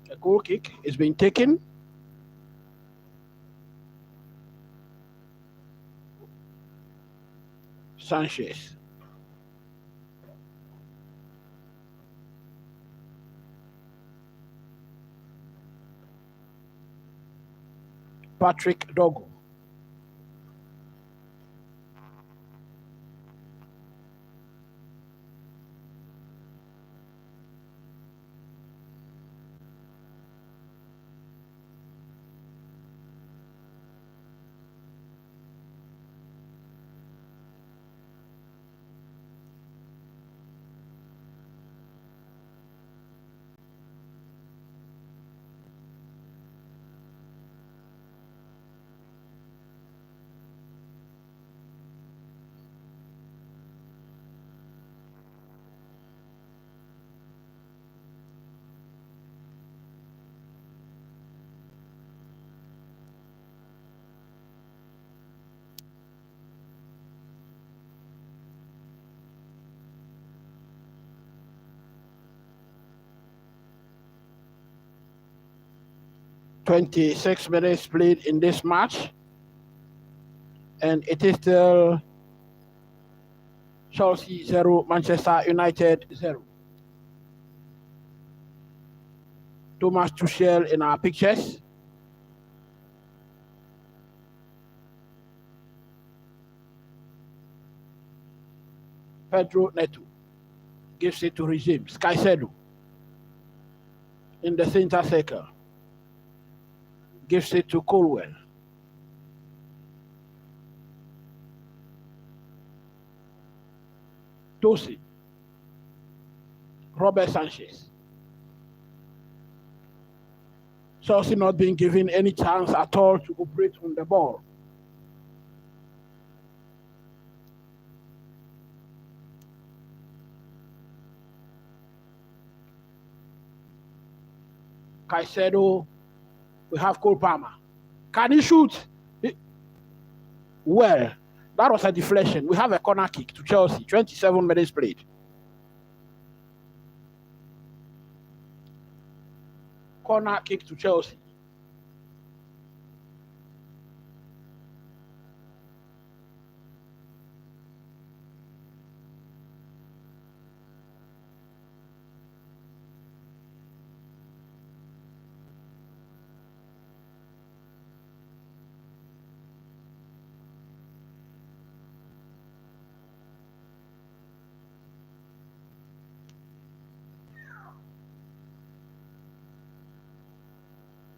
Speaker 1: a goal kick is being taken. Sanchez. Patrick Dogo. "26 minutes played in this match, and it is still Chelsea 0, Manchester United 0. Thomas Tuchel in our pictures. Pedro Neto gives it to Regime. Caicedo in the center circle. Gives it to Colwell. Tosi. Robert Sanchez. Chelsea not being given any chance at all to operate on the ball. Caicedo. We have Cole Palmer. Can he shoot? Well, that was a deflection. We have a corner kick to Chelsea. 27 minutes played. Corner kick to Chelsea.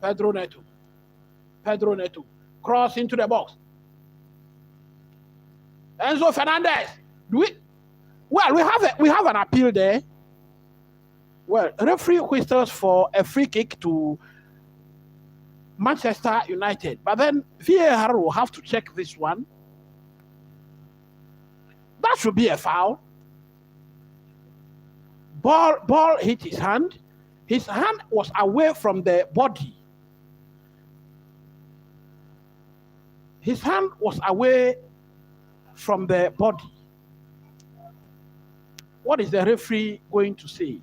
Speaker 1: Pedro Neto. Pedro Neto. Cross into the box. Enzo Fernandez. Well, we have an appeal there. Well, referee whistles for a free kick to Manchester United. But then VAR will have to check this one. That should be a foul. Ball hit his hand. His hand was away from the body. His hand was away from the body. What is the referee going to say?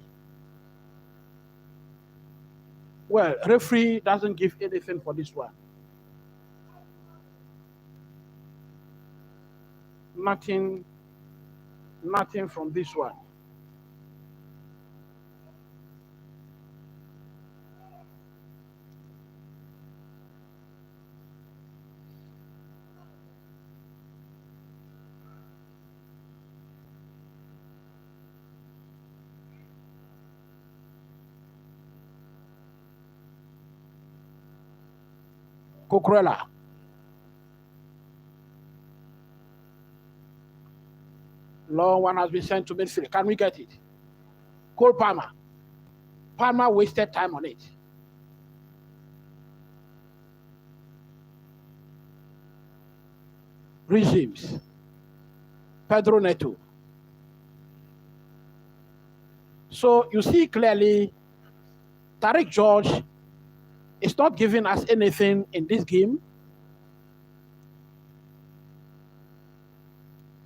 Speaker 1: Well, referee doesn't give anything for this one. Nothing from this one. Cucurella. Long one has been sent to midfield. Can we get it? Cole Palmer. Palmer wasted time on it. Regimes. Pedro Neto. So you see clearly, Tariq George is not giving us anything in this game.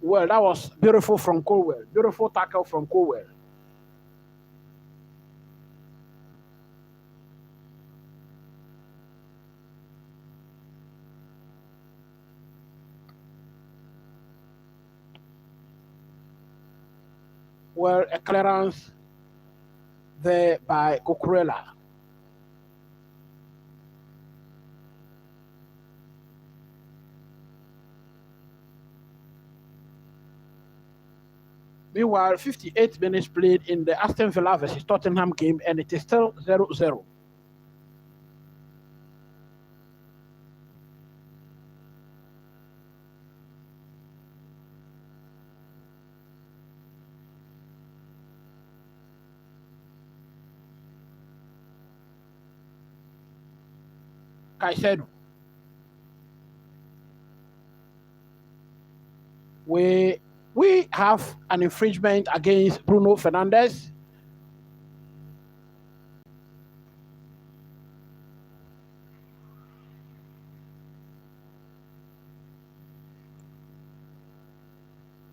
Speaker 1: Well, that was beautiful from Colwell. Beautiful tackle from Colwell. Well, a clearance there by Cucurella. Meanwhile, 58 minutes played in the Aston Villa versus Tottenham game, and it is still 0-0. Caicedo. We have an infringement against Bruno Fernandes.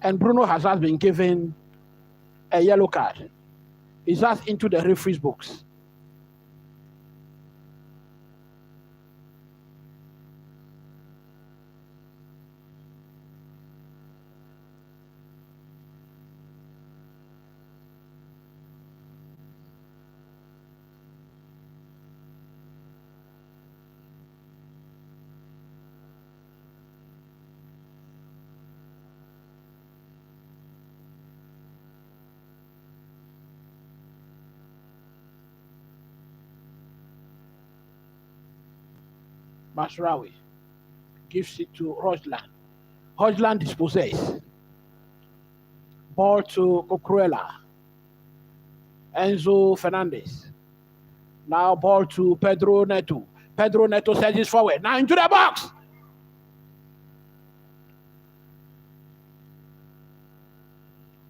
Speaker 1: And Bruno has just been given a yellow card. He's just into the referee's box. Masraoui gives it to Hojland. Hojland disposes. Ball to Cucurella. Enzo Fernandez. Now ball to Pedro Neto. Pedro Neto sends it forward. Now into the box.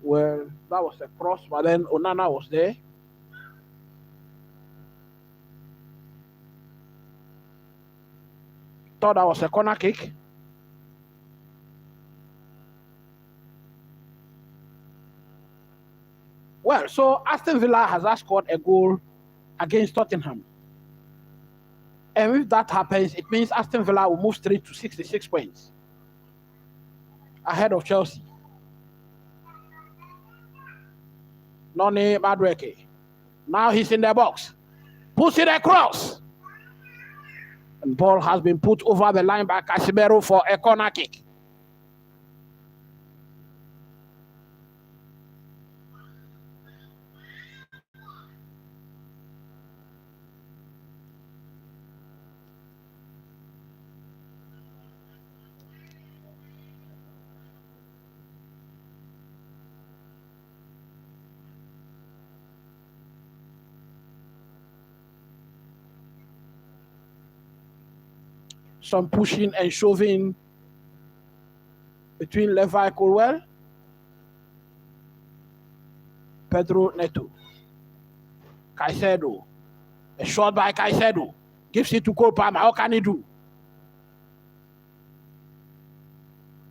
Speaker 1: Well, that was a cross, but then Onana was there. Thought that was a corner kick. Well, so Aston Villa has scored a goal against Tottenham. And if that happens, it means Aston Villa will move straight to 66 points ahead of Chelsea. Noni Madueke. Now he's in the box. Puts it across. And ball has been put over the line by Casemiro for a corner kick. Some pushing and shoving between Levi Colwell, Pedro Neto, Caicedo. A shot by Caicedo. Gives it to Cole Palmer. How can he do?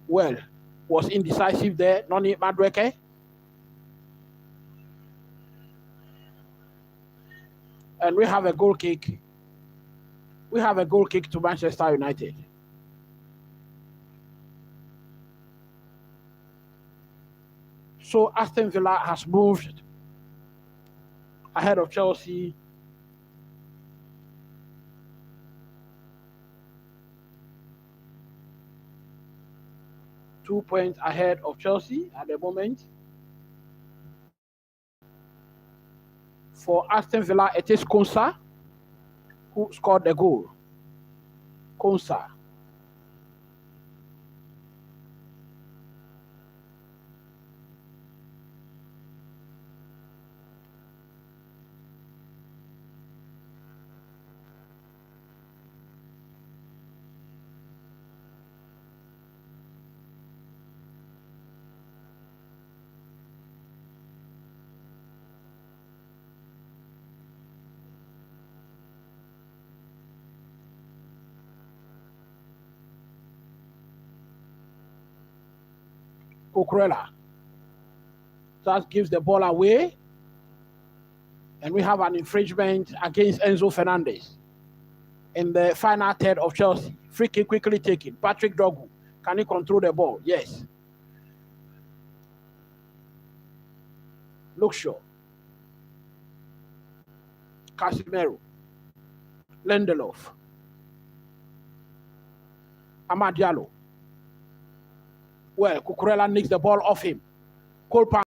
Speaker 1: Well, was indecisive there. Noni Madueke. And we have a goal kick. We have a goal kick to Manchester United. So Aston Villa has moved ahead of Chelsea. Two points ahead of Chelsea at the moment. For Aston Villa, it is Konsa who scored the goal. Konsa. Cucurella. That gives the ball away. And we have an infringement against Enzo Fernandez in the final third of Chelsea. Free kick quickly taken. Patrick Dogu. Can he control the ball? Yes. Luxor. Casemiro. Lindelof. Amad Diallo. Well, Cucurella nicks the ball off him. Cole Palmer.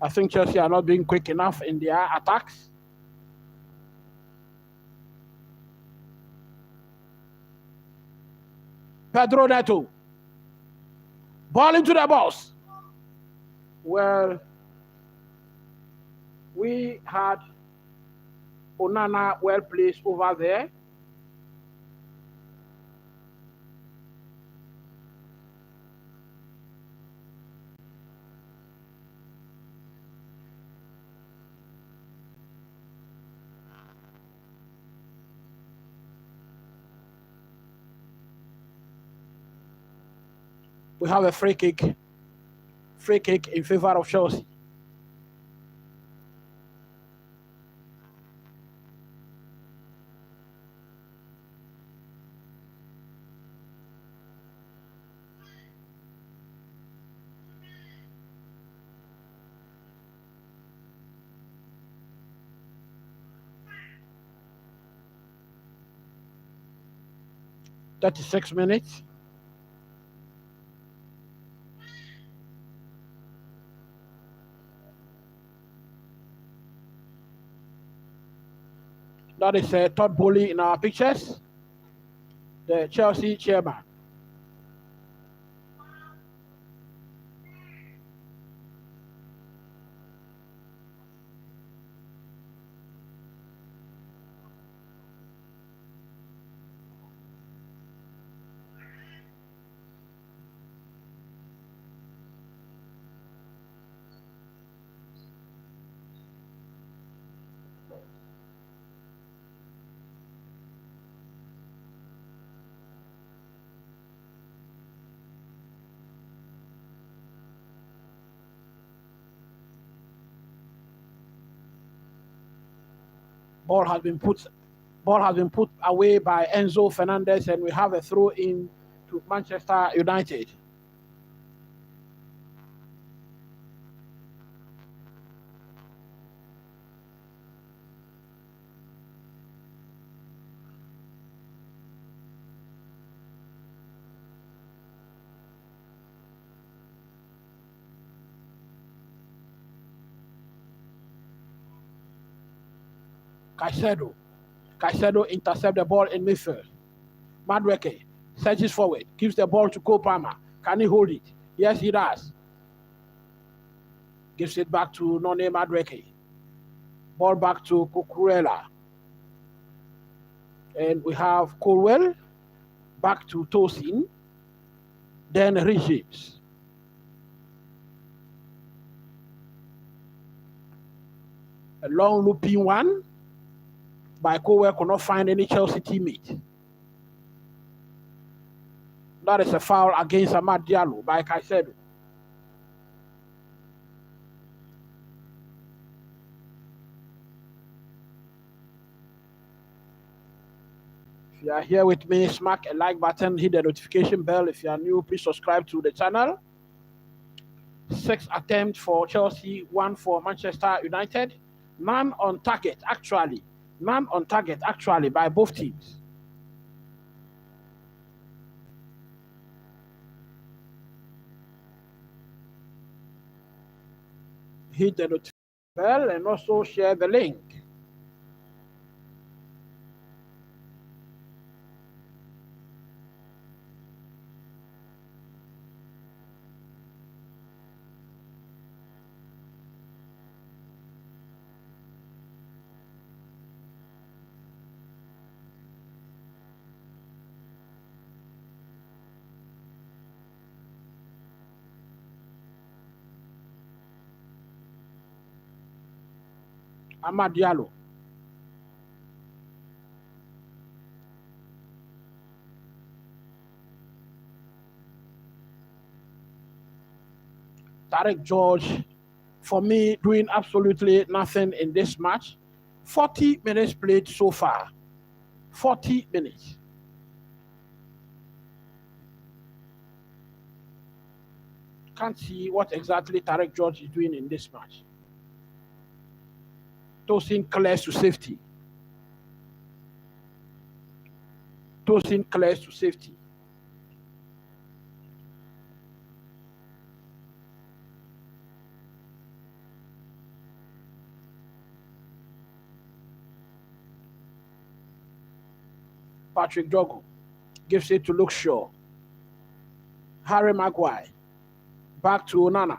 Speaker 1: I think Chelsea are not being quick enough in their attacks. Pedro Neto. Ball into the box. Well, we had Onana well placed over there. We have a free kick in favor of Chelsea. "36 minutes. That is Todd Bowley in our pictures, the Chelsea chairman. Ball has been put away by Enzo Fernandez, and we have a throw in to Manchester United. Caicedo intercepts the ball in midfield. Madueke surges forward, gives the ball to Cole Palmer. Can he hold it? Yes, he does. Gives it back to Noni Madueke. Ball back to Cucurella. And we have Colwell back to Tosin. Then Regimes. A long looping one by Colwell could not find any Chelsea teammate. That is a foul against Amad Diallo by Caicedo. you are here with me, smack a like button, hit the notification bell. If you are new, please subscribe to the channel. 6 attempts for Chelsea, 1 for Manchester United. None on target, actually. None on target, actually, by both teams. Hit the notification bell and also share the link. Amad Diallo. Tarek George, for me, doing absolutely nothing in this match. 40 minutes played so far. 40 minutes. Can't see what exactly Tarek George is doing in this match. Tosin clears to safety. Tosin clears to safety. Patrick Dogu gives it to Luke Shaw. Harry Maguire. Back to Onana.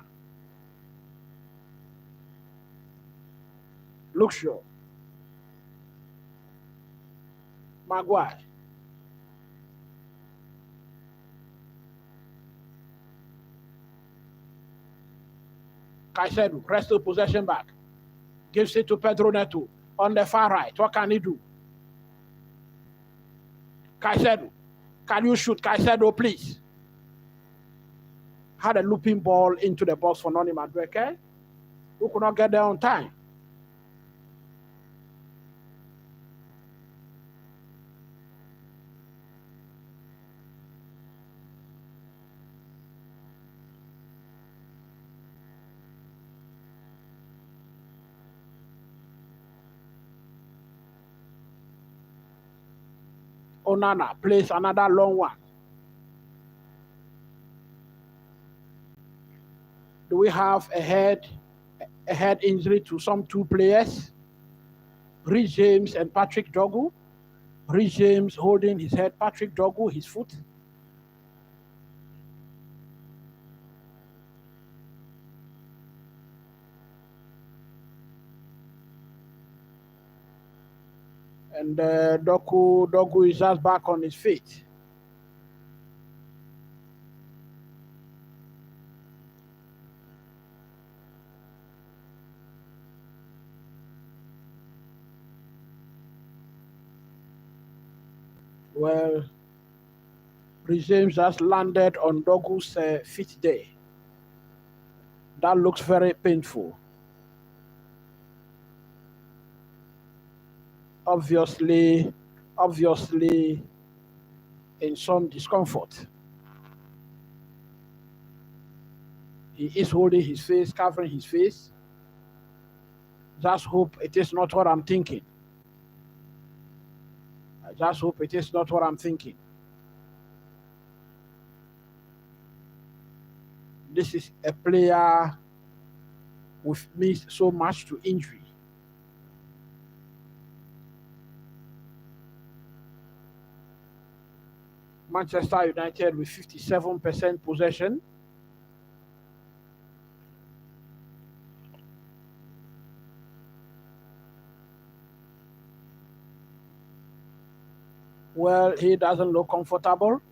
Speaker 1: Luke Shaw. Maguire. Caicedo, wrestle possession back. Gives it to Pedro Neto on the far right. What can he do? Caicedo. Can you shoot Caicedo, please? Had a looping ball into the box for Noni Madueke, who could not get there on time. Onana plays another long one. Do we have a head injury to some two players? Rhys James and Patrick Dogu. Rhys James holding his head, Patrick Dogu his foot. And Dogu is just back on his feet. Well, Rhys James just landed on Dogu's feet there. That looks very painful. Obviously in some discomfort. He is holding his face, covering his face. Just hope it is not what I'm thinking. I just hope it is not what I'm thinking. This is a player who's missed so much to injury. Manchester United with 57% possession. Well, he doesn't look comfortable.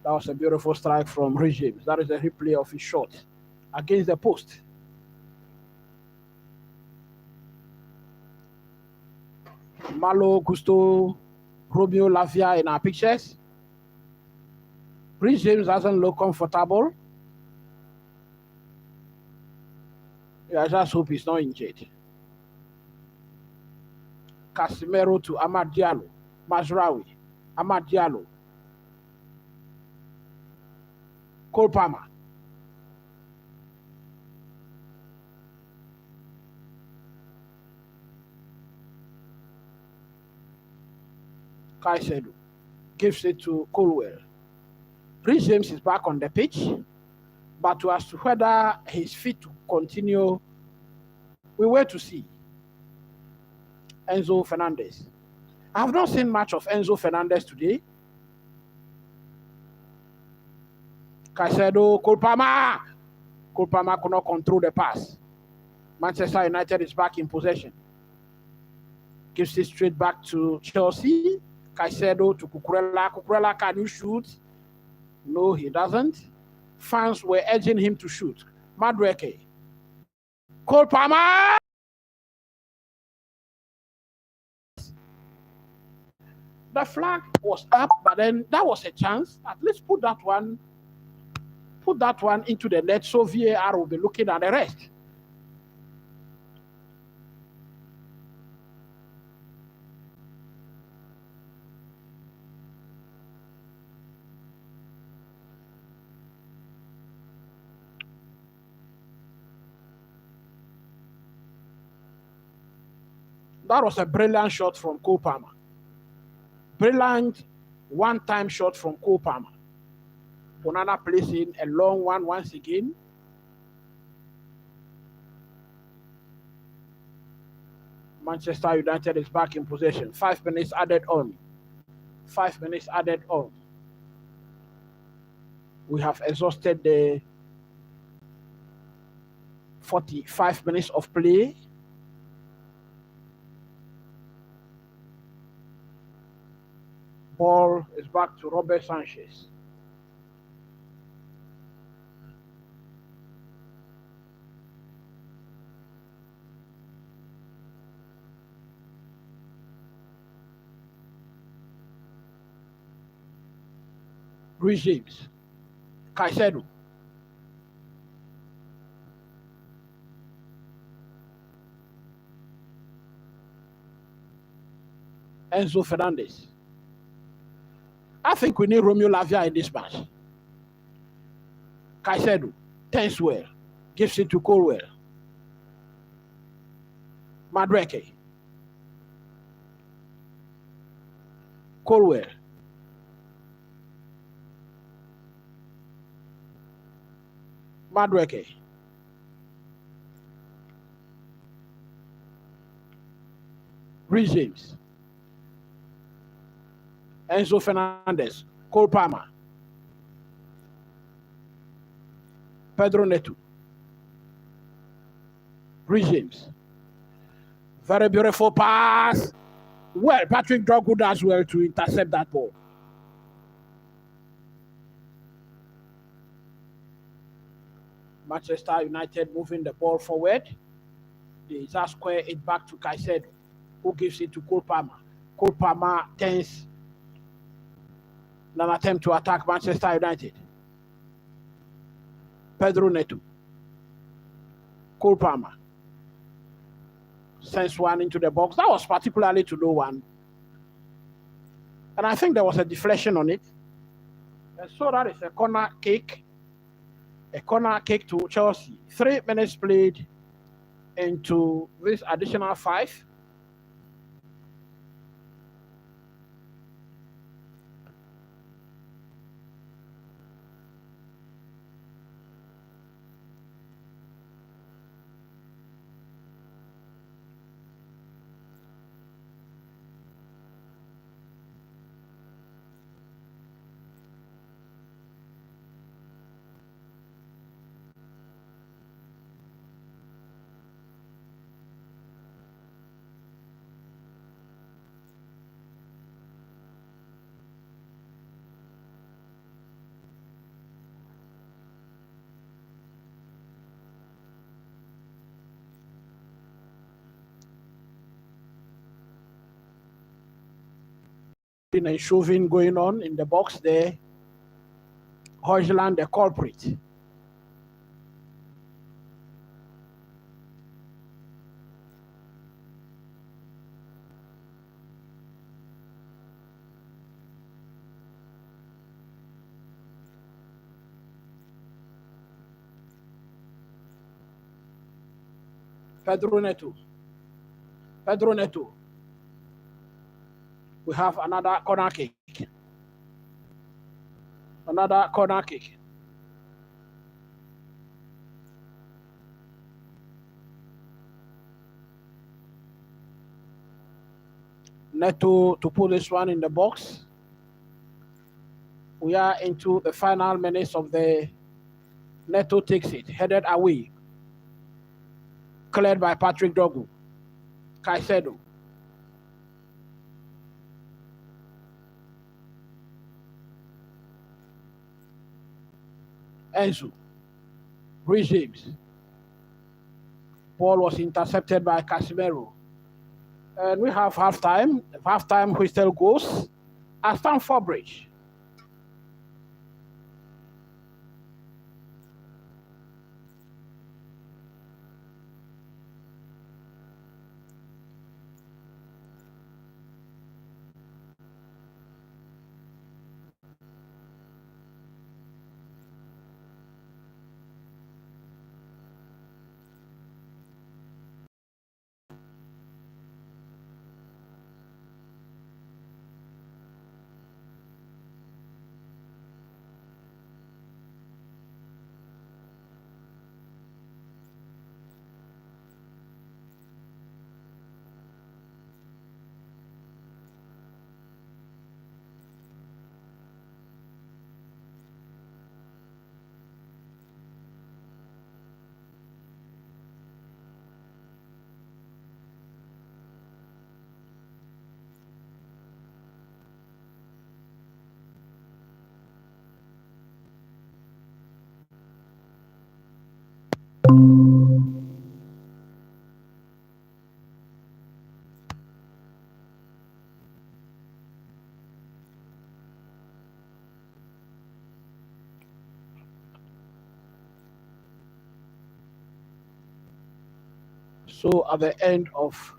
Speaker 1: That was a beautiful strike from Rhys James. That is a replay of his shot against the post. Malo, Gusto, Romeo Lavia in our pictures. Rhys James doesn't look comfortable. I just hope he's not injured. Casemiro to Amad Diallo. Mazraoui. Amad Diallo. Cole Palmer. Caicedo gives it to Colwell. Rhys James is back on the pitch, but as to whether he's fit to continue, we wait to see. Enzo Fernandez. I have not seen much of Enzo Fernandez today. Caicedo, Cole Palmer. Cole Palmer could not control the pass. Manchester United is back in possession. Gives it straight back to Chelsea. Caicedo to Cucurella. Cucurella, can you shoot? No, he doesn't. Fans were urging him to shoot. Madueke. Cole Palmer! The flag was up, but then that was a chance. At least put that one into the net so VAR will be looking at the rest. That was a brilliant shot from Cole Palmer. Brilliant one-time shot from Cole Palmer. Onana plays in a long one once again. Manchester United is back in possession. 5 minutes added on. 5 minutes added on. We have exhausted the 45 minutes of play. Ball is back to Robert Sanchez. Rhys James. Caicedo. Enzo Fernandez. I think we need Romeo Lavia in this match. Caicedo turns well, gives it to Colwell. Madueke. Colwell. Madueke. Rhys James. Enzo Fernandez. Cole Palmer. Pedro Neto. Rhys James. Very beautiful pass. Well, Patrick Drogba does well to intercept that ball. Manchester United moving the ball forward. They just square it back to Caicedo, who gives it to Cole Palmer. Cole Palmer turns an attempt to attack Manchester United. Pedro Neto. Cole Palmer sends one into the box. That was particularly to no one. And I think there was a deflection on it. And so that is a corner kick. A corner kick to Chelsea. 3 minutes played into this additional 5. and shoving going on in the box there. Hojland, the culprit. Pedro Neto. Pedro Neto. We have another corner kick. Another corner kick. Neto to put this one in the box. We are into the final minutes of the. Neto takes it, headed away. Cleared by Patrick Dogu. Caicedo. Enzo. Rhys James. Ball was intercepted by Casemiro. And we have halftime. Halftime whistle goes at Stamford Bridge. So at the end of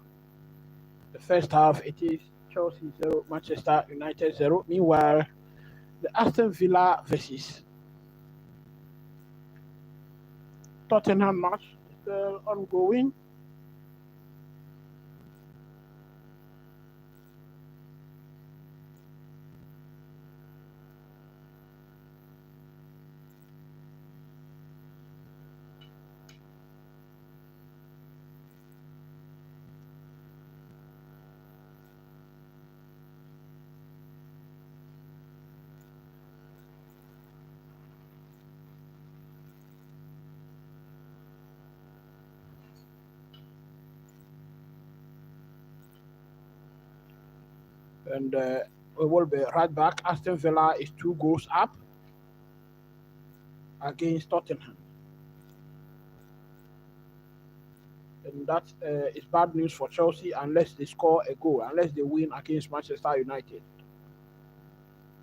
Speaker 1: the first half, it is Chelsea 0, Manchester United 0. Meanwhile, the Aston Villa versus Tottenham match is still ongoing. And we will be right back. Aston Villa is 2 goals up against Tottenham. And that is bad news for Chelsea unless they score a goal, unless they win against Manchester United.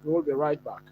Speaker 1: We will be right back.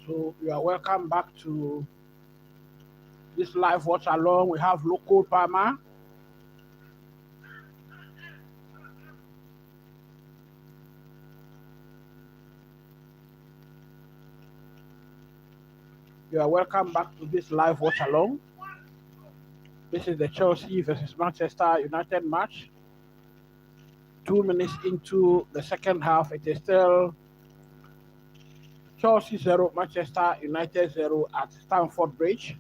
Speaker 1: So you are welcome back to this live watch along. We have local Palmer. You are welcome back to this live watch along. This is the Chelsea versus Manchester United match. 2 minutes into the second half, it is still Chelsea 0, Manchester United 0 at Stamford Bridge.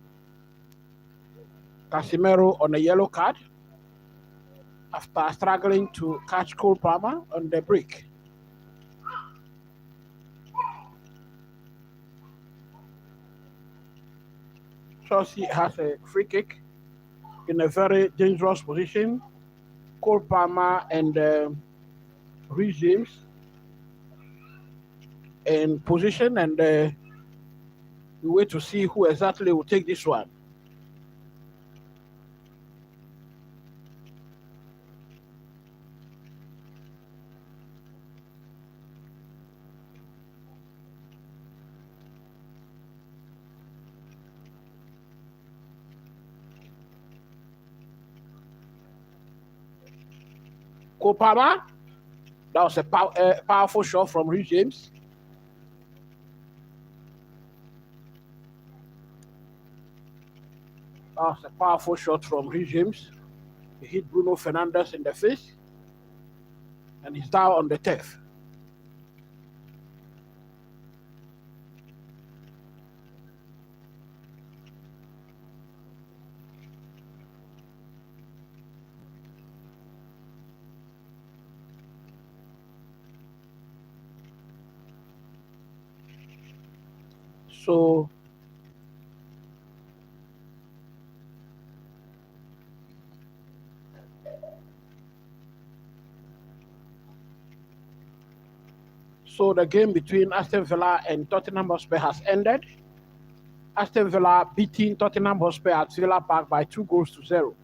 Speaker 1: Casemiro on a yellow card after struggling to catch Cole Palmer on the break. Chelsea has a free kick in a very dangerous position. Cole Palmer and Reece James in position, and we wait to see who exactly will take this one. Cole Palmer, that was a powerful shot from Reece James. That was a powerful shot from Reece James. He hit Bruno Fernandes in the face, and he's down on the turf. So the game between Aston Villa and Tottenham Hotspur has ended. Aston Villa beating Tottenham Hotspur at Villa Park by 2-0.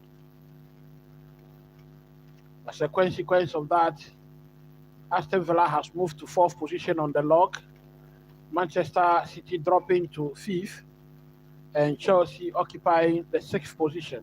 Speaker 1: As a consequence of that, Aston Villa has moved to 4th position on the log, Manchester City dropping to 5th, and Chelsea occupying the 6th position.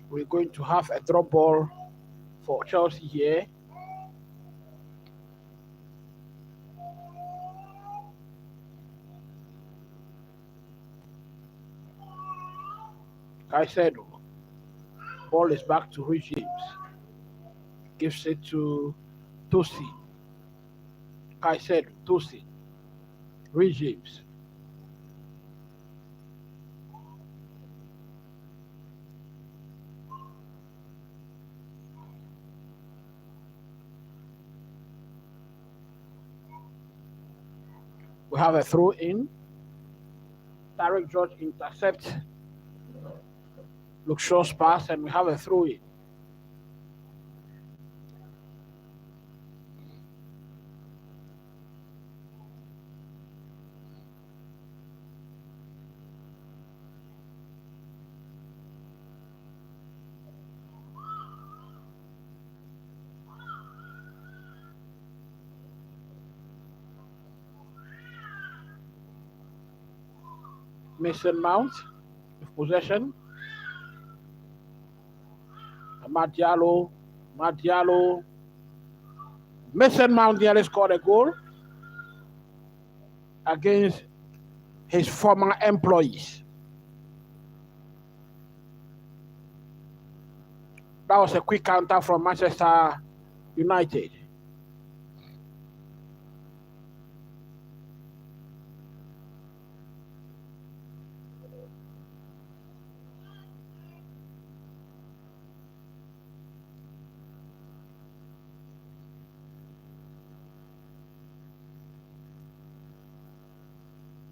Speaker 1: We're going to have a drop ball for Chelsea here. Caicedo. Ball is back to Reece James. gives it to Tosi. Caicedo, Tosi. Reece James. We have a throw in. Tarek George intercepts Luke Shaw's pass, and we have a throw in. Mason Mount with possession. Amad Diallo. Mason Mount nearly scored a goal against his former employees. That was a quick counter from Manchester United.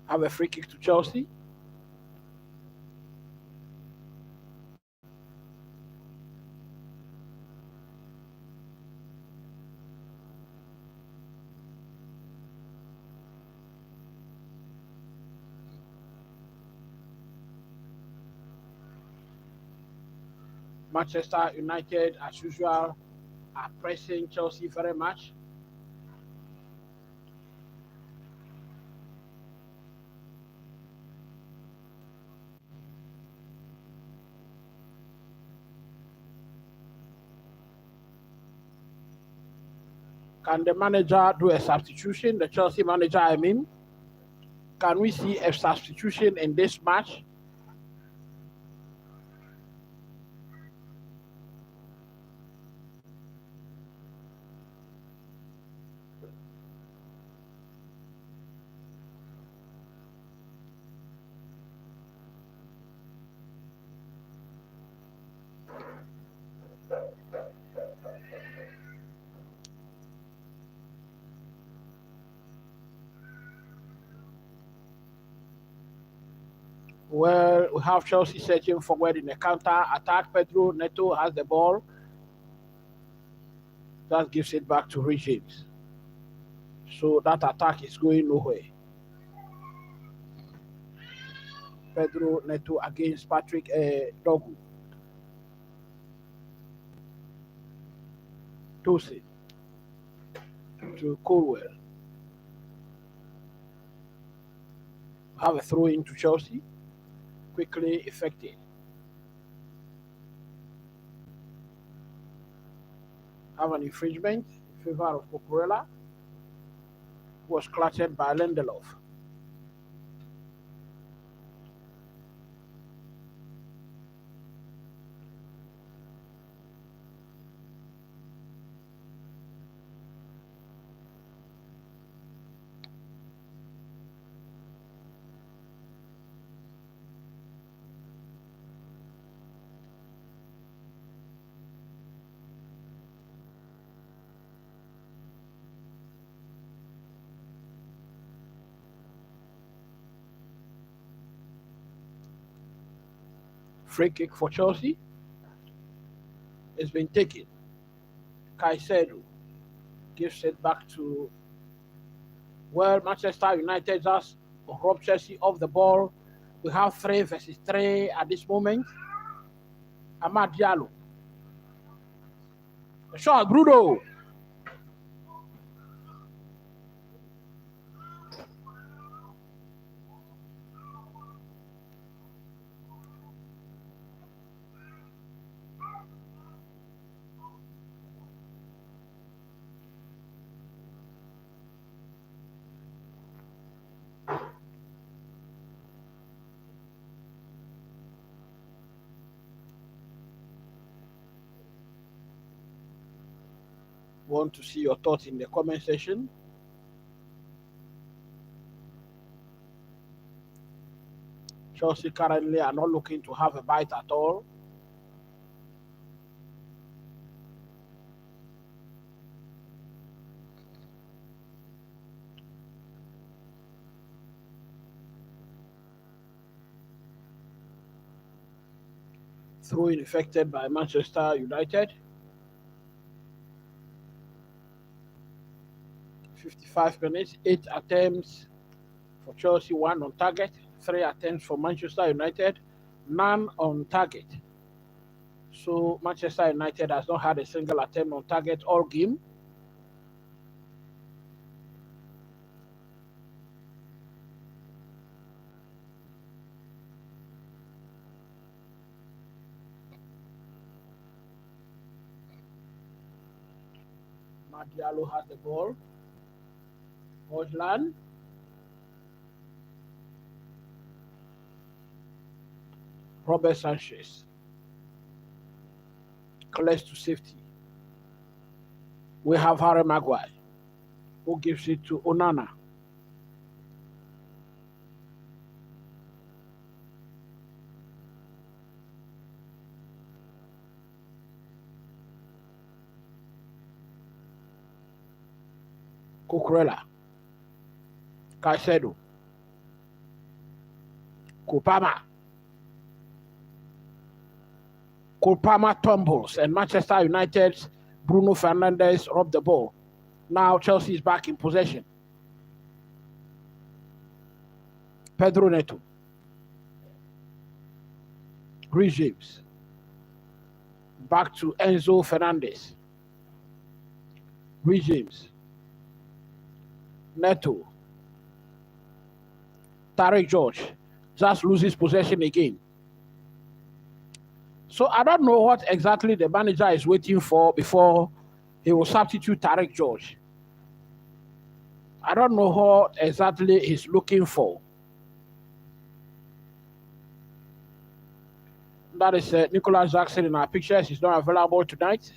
Speaker 1: Have a free kick to Chelsea. Manchester United, as usual, are pressing Chelsea very much. Can the manager do a substitution? The Chelsea manager, I mean. Can we see a substitution in this match? Well, we have Chelsea searching forward in the counter attack. Pedro Neto has the ball. That gives it back to Reece James. So that attack is going nowhere. Pedro Neto against Patrick Dogu. Tosin to Colwell. Have a throw into Chelsea. Quickly effected. Have an infringement in favor of Cucurella, who was clutched by Lindelof. Free kick for Chelsea. It's been taken. Caicedo gives it back to, well, Manchester United just robbed Chelsea of the ball. We have 3 versus 3 at this moment. Amad Diallo. A shot, Bruno. Want to see your thoughts in the comment section. Chelsea currently are not looking to have a bite at all. Throw-in affected by Manchester United. 55 minutes, 8 attempts for Chelsea, 1 on target, 3 attempts for Manchester United, none on target. So Manchester United has not had a single attempt on target all game. Diallo has the ball. Hojland. Robert Sanchez. Close to safety. We have Harry Maguire, who gives it to Onana. Cucurella. Caicedo. Kupama. Kupama tumbles, and Manchester United's Bruno Fernandes robbed the ball. Now Chelsea is back in possession. Pedro Neto. Rhys James. Back to Enzo Fernandez. Rhys James. Neto. Tarek George just loses possession again. So I don't know what exactly the manager is waiting for before he will substitute Tarek George. I don't know what exactly he's looking for. That is Nicholas Jackson in our pictures. He's not available tonight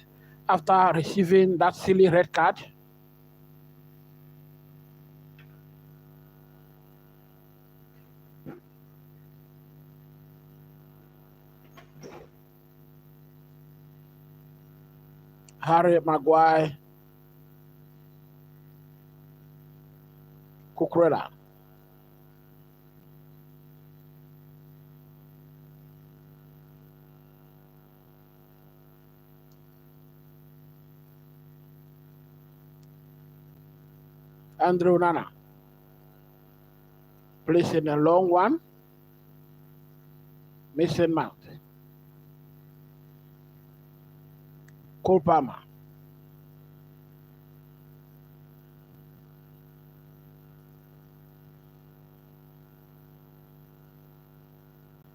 Speaker 1: after receiving that silly red card. Harry Maguire, Cucurella. Andrew Nana. Placing a long one. Mason Mount. Cole Palmer.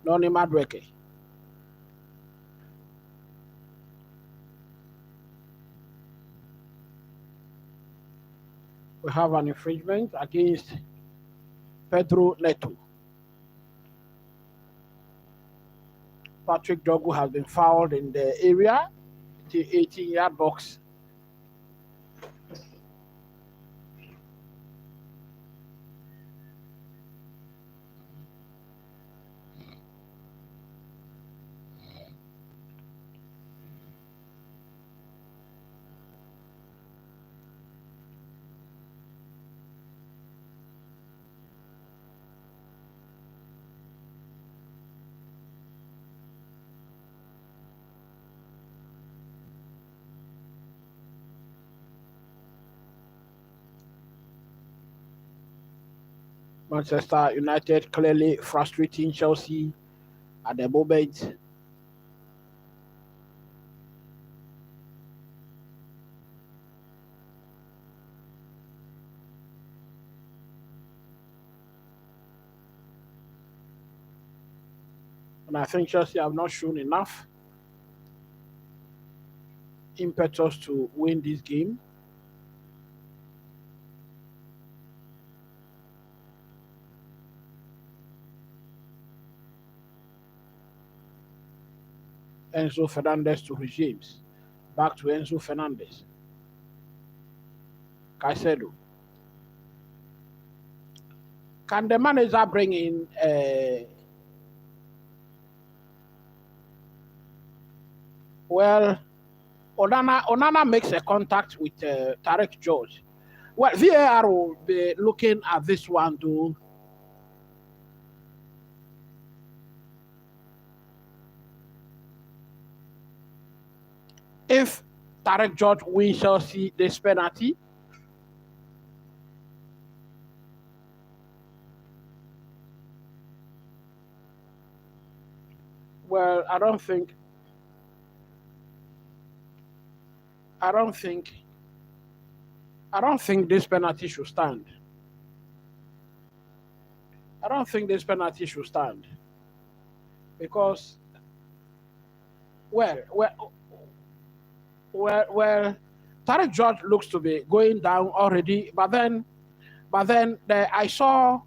Speaker 1: Noni Madweke. We have an infringement against Pedro Neto. Patrick Dogu has been fouled in the area, the 18-yard box. Manchester United clearly frustrating Chelsea at the moment. And I think Chelsea have not shown enough impetus to win this game. Enzo Fernandez to Rhys James. Back to Enzo Fernandez. Caicedo. Can the manager bring in well, Onana makes a contact with Tarek George. Well, VAR will be looking at this one too. If Tarek George wins Chelsea this penalty, well, I don't think this penalty should stand. I don't think this penalty should stand because, well, Tarek George looks to be going down already. But then I saw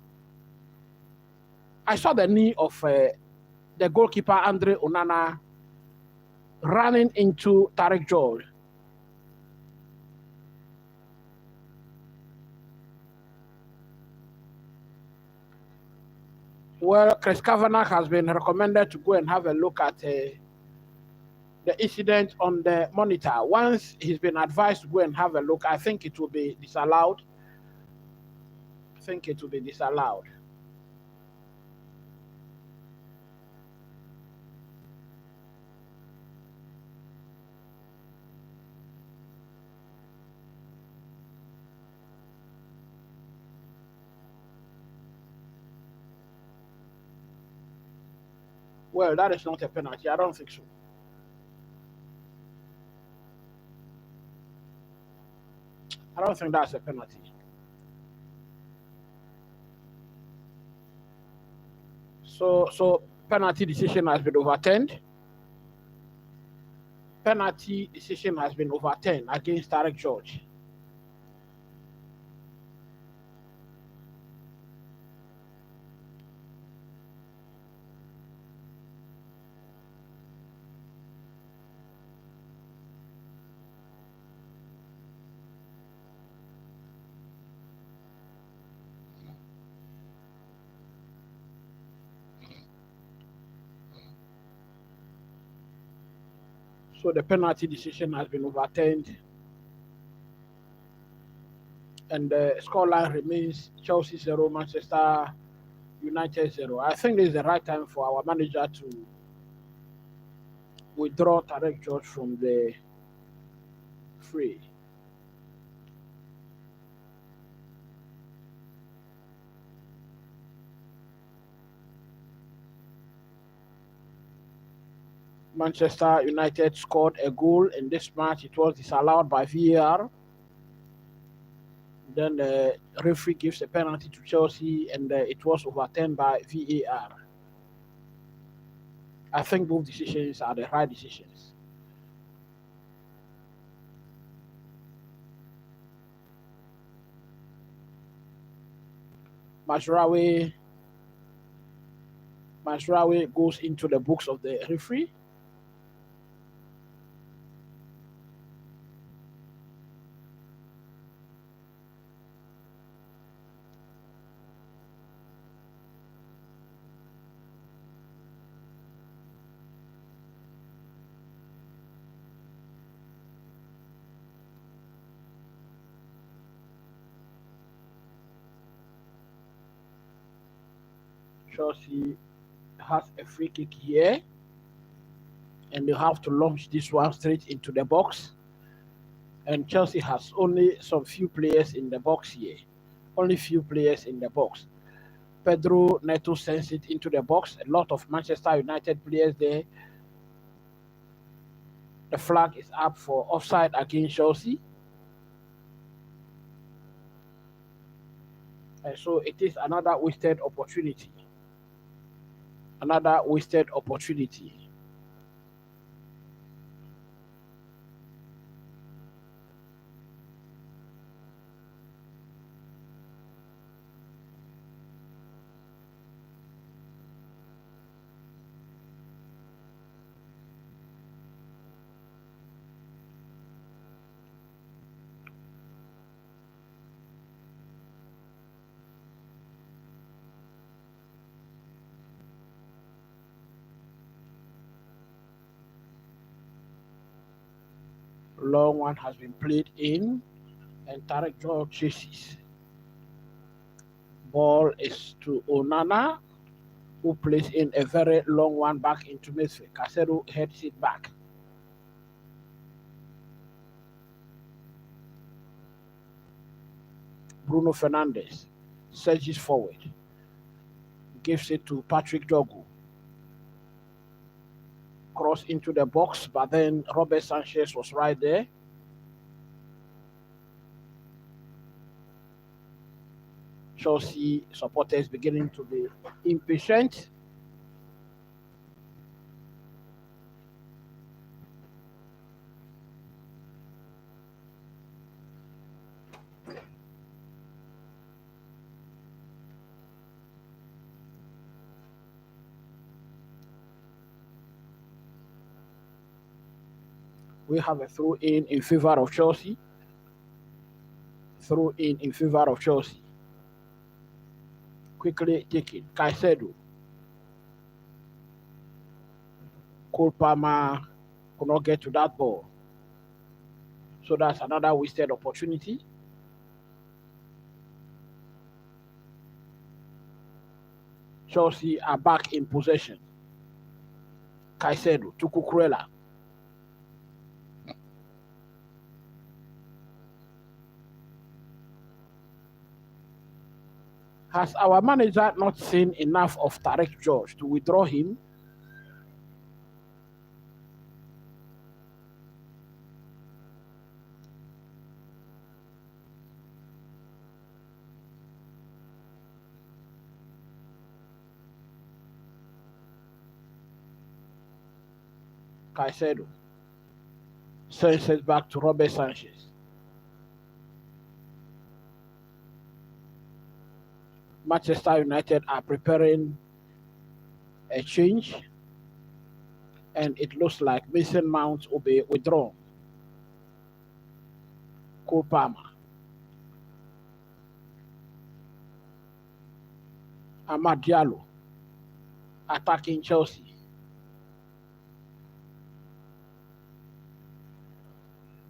Speaker 1: the knee of the goalkeeper Andre Onana running into Tarek George. Well, Chris Kavanagh has been recommended to go and have a look at the incident on the monitor. Once he's been advised to go and have a look, I think it will be disallowed. Well, that is not a penalty. I don't think so. I don't think that's a penalty. So penalty decision has been overturned. Penalty decision has been overturned against Tarek George. So the penalty decision has been overturned. And the scoreline remains Chelsea 0, Manchester United 0. I think this is the right time for our manager to withdraw Tarek George from the fray. Manchester United scored a goal in this match. It was disallowed by VAR. Then the referee gives a penalty to Chelsea, and it was overturned by VAR. I think both decisions are the right decisions. Mazraoui goes into the books of the referee. Chelsea has a free kick here, and they have to launch this one straight into the box. And Chelsea has only some few players in the box here. Only few players in the box. Pedro Neto sends it into the box. A lot of Manchester United players there. The flag is up for offside against Chelsea. And so it is another wasted opportunity. Another wasted opportunity. Long one has been played in, and Tarek George chases. Ball is to Onana, who plays in a very long one back into midfield. Caicedo heads it back. Bruno Fernandes surges forward, gives it to Patrick Dogu. Cross into the box, but then Robert Sanchez was right there. Chelsea supporters beginning to be impatient. We have a throw-in favor of Chelsea. Throw-in favor of Chelsea. Quickly taken. Caicedo. Cole Palmer could not get to that ball. So that's another wasted opportunity. Chelsea are back in possession. Caicedo to Cucurella. Has our manager not seen enough of Tarek George to withdraw him? Caicedo sends it back to Robert Sanchez. Manchester United are preparing a change, and it looks like Mason Mount will be withdrawn. Cole Palmer. Amad Diallo attacking Chelsea.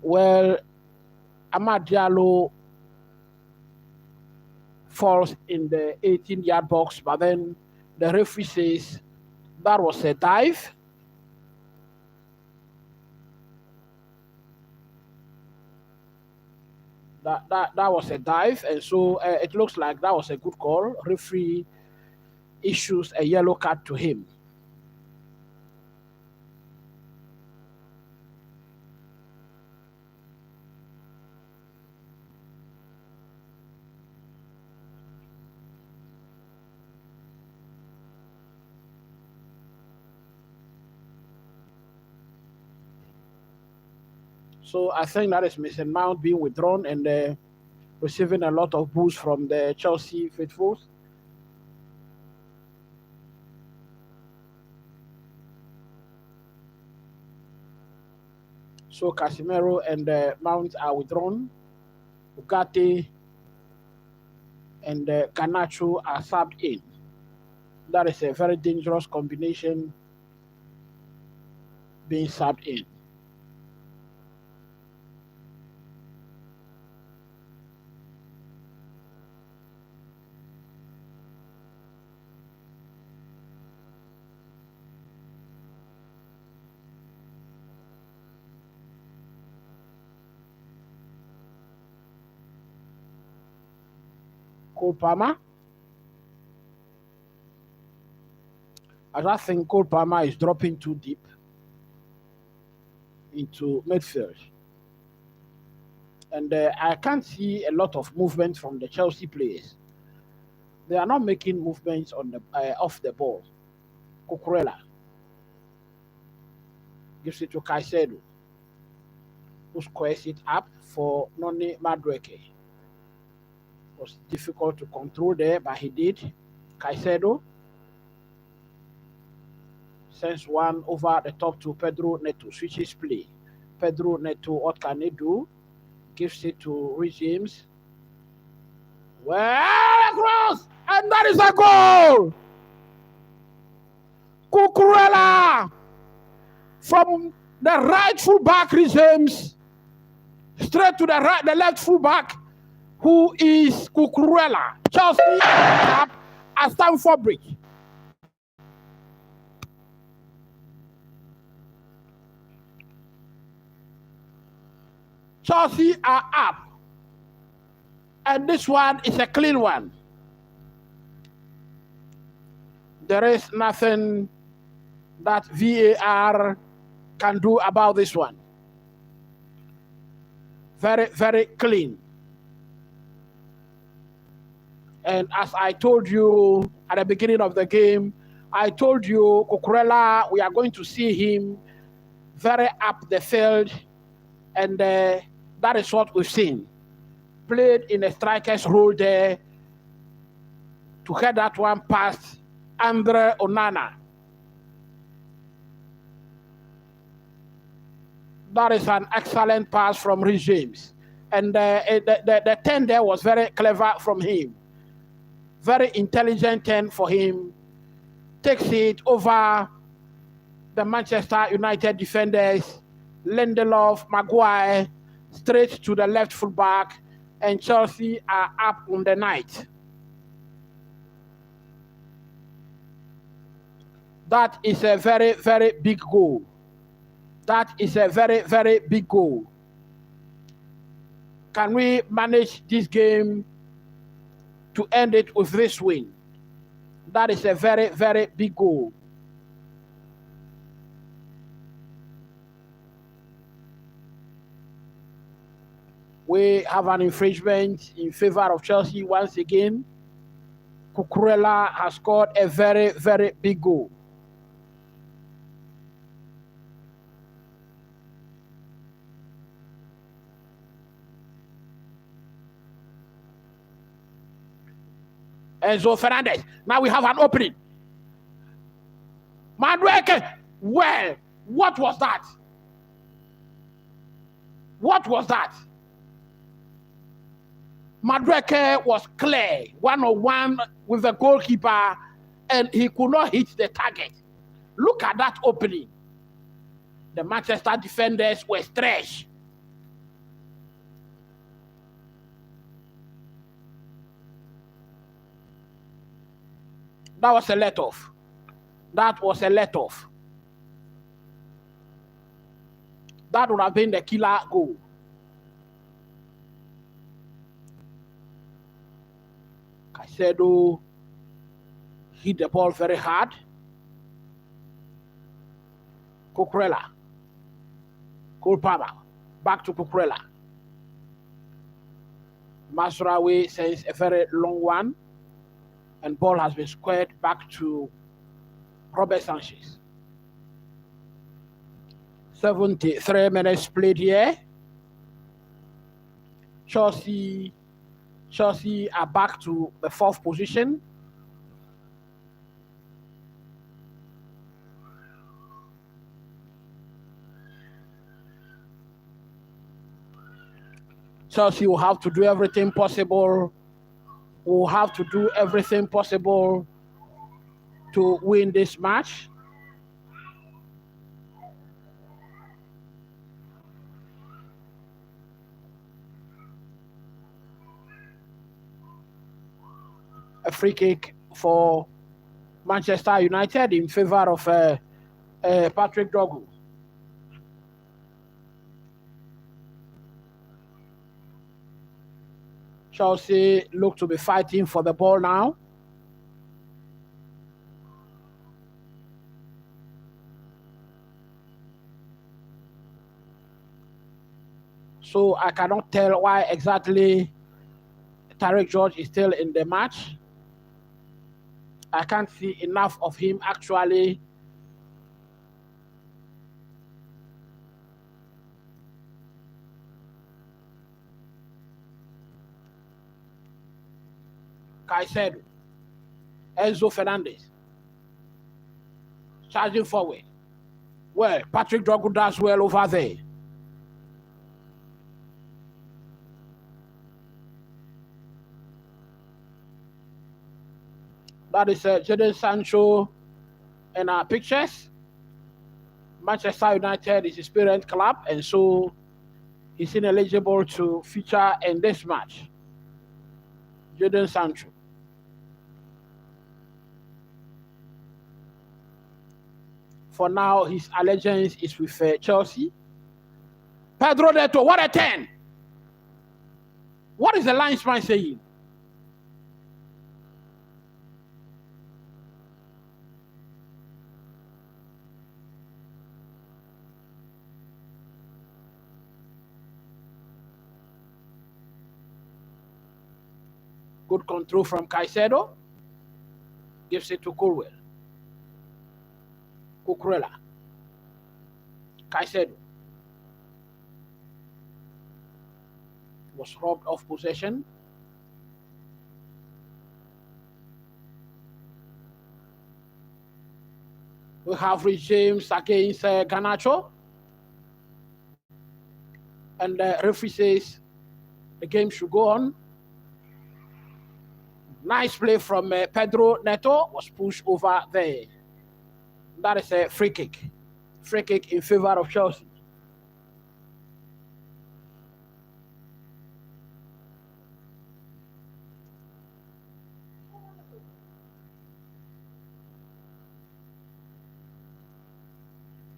Speaker 1: Well, Amad Diallo falls in the 18-yard box, but then the referee says that was a dive. That was a dive, and so it looks like that was a good call. Referee issues a yellow card to him. So I think that is Mason Mount being withdrawn and receiving a lot of boos from the Chelsea faithfuls. So Casemiro and Mount are withdrawn. Ugarte and Garnacho are subbed in. That is a very dangerous combination being subbed in. Cole Palmer. I think Cole Palmer is dropping too deep into midfield. And I can't see a lot of movement from the Chelsea players. They are not making movements on the off the ball. Cucurella gives it to Caicedo, who squares it up for Noni Madueke. It was difficult to control there, but he did. Caicedo sends one over the top to Pedro Neto, switches play. Pedro Neto, what can he do? Gives it to Rhys James. Well, across! And that is a goal! Cucurella from the right full back, Rhys James Straight to the right, the left fullback, who is Cucurella. Chelsea up at Stamford Bridge. Chelsea are up. And this one is a clean one. There is nothing that VAR can do about this one. Very, very clean. And as I told you at the beginning of the game, I told you Cucurella, we are going to see him very up the field. And that is what we've seen. Played in a striker's role there to head that one past Andre Onana. That is an excellent pass from Rhys James. And the 10 there was very clever from him. Very intelligent 10 for him. Takes it over the Manchester United defenders, Lindelof, Maguire, straight to the left fullback, and Chelsea are up on the night. That is a very, very big goal. That is a very, very big goal. Can we manage this game to end it with this win? That is a very, very big goal. We have an infringement in favor of Chelsea once again. Cucurella has scored a very, very big goal. Enzo Fernandez. Now we have an opening. Madueke. Well, what was that? What was that? Madueke was clear, 1-on-1 with the goalkeeper, and he could not hit the target. Look at that opening. The Manchester defenders were stretched. That was a let-off. That was a let-off. That would have been the killer goal. Caicedo hit the ball very hard. Cucurella. Cole Palmer. Back to Cucurella. Masraoui sends a very long one. And ball has been squared back to Robert Sanchez. 73 minutes played here. Chelsea are back to the 4th position. Chelsea will have to do everything possible. Will have to do everything possible to win this match. A free kick for Manchester United in favor of Patrick Dogu. Chelsea look to be fighting for the ball now. So I cannot tell why exactly Tarek George is still in the match. I can't see enough of him actually. Caicedo, Enzo Fernandez, charging forward. Well, Patrick Dogu does well over there. That is Jadon Sancho in our pictures. Manchester United is his parent club, and so He's ineligible to feature in this match. Jadon Sancho. For now, his allegiance is with Chelsea. Pedro Neto, what a 10! What is the linesman saying? Good control from Caicedo. Gives it to Colwell. Cucurella. Caicedo. Was robbed of possession. We have Rich James against Garnacho. And the referee says the game should go on. Nice play from Pedro Neto. Was pushed over there. That is a free kick. Free kick in favor of Chelsea.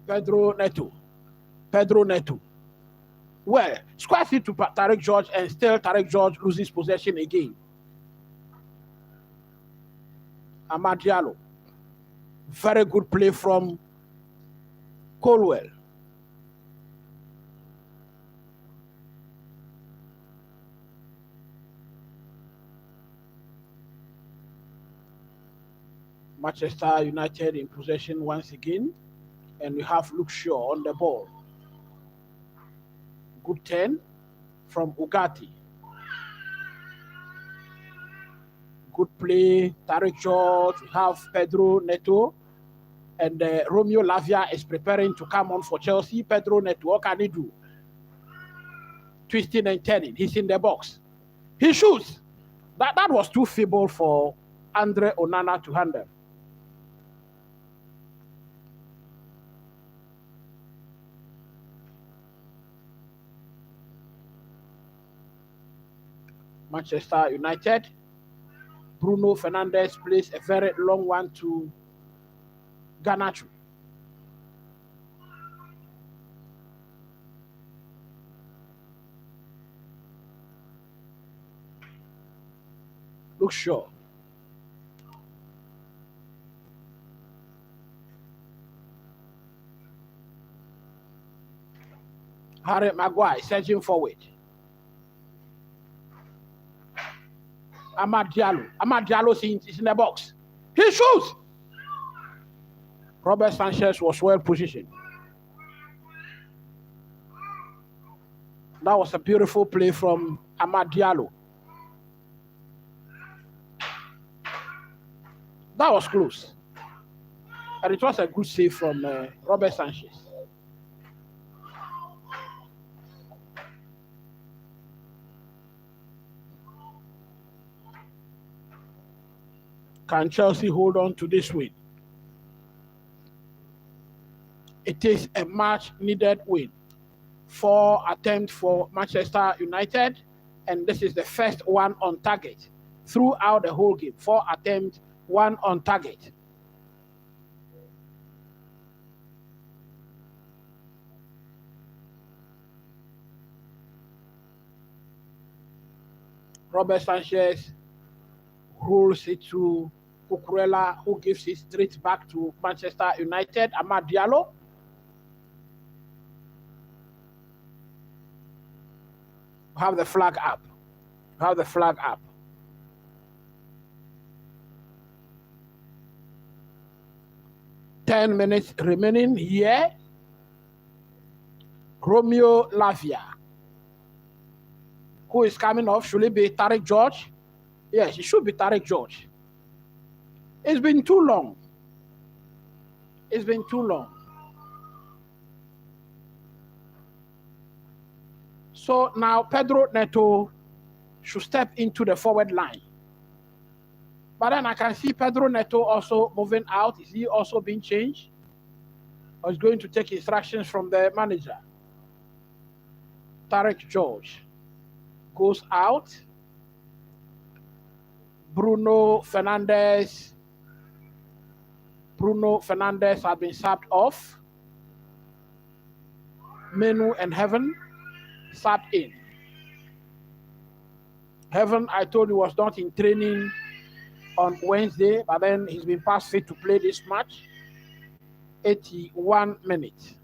Speaker 1: Pedro Neto. Well, squares it to Tarek George, and still Tarek George loses possession again. Amad Diallo. Very good play from Colwell. Manchester United in possession once again. And we have Luke Shaw on the ball. Good 10 from Ugati. Good play, Tarek George. We have Pedro Neto. And Romeo Lavia is preparing to come on for Chelsea. Pedro Neto, what can he do? Twisting and turning. He's in the box. He shoots. That was too feeble for Andre Onana to handle. Manchester United. Bruno Fernandes plays a very long one to Garnacho. Luke Shaw. Harry Maguire surging forward. Amad Diallo is in the box. He shoots. Robert Sanchez was well positioned. That was a beautiful play from Amad Diallo. That was close. And it was a good save from Robert Sanchez. Can Chelsea hold on to this win? It is a much-needed win. 4 attempts for Manchester United, and this is the first one on target throughout the whole game. 4 attempts, 1 on target. Robert Sanchez rolls it to Cucurella, who gives it straight back to Manchester United. Amad Diallo. Have the flag up. Have the flag up. Ten minutes remaining here. Romeo Lavia. Who is coming off? Should it be Tarek George? Yes, it should be Tarek George. It's been too long. It's been too long. So now Pedro Neto should step into the forward line. But then I can see Pedro Neto also moving out. Is he also being changed? Or is going to take instructions from the manager? Tarek George goes out. Bruno Fernandes has been subbed off. Menu and Heaven subbed in. Heaven, I told you, was not in training on Wednesday, but then he's been passed fit to play this match. 81 minutes.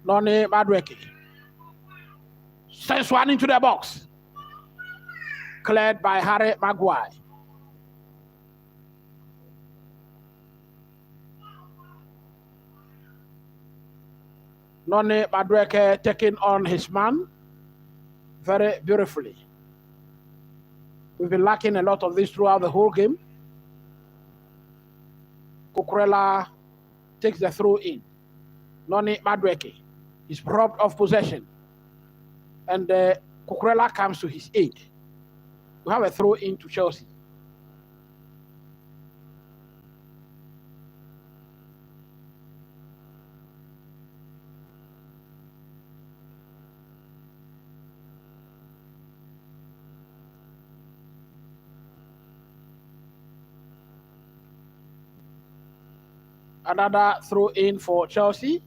Speaker 1: Noni Madueke sends one into the box. Cleared by Harry Maguire. Noni Madueke taking on his man very beautifully. We've been lacking a lot of this throughout the whole game. Cucurella takes the throw in. Noni Madueke is robbed of possession. And Cucurella comes to his aid. We have a throw in to Chelsea. Another throw in for Chelsea.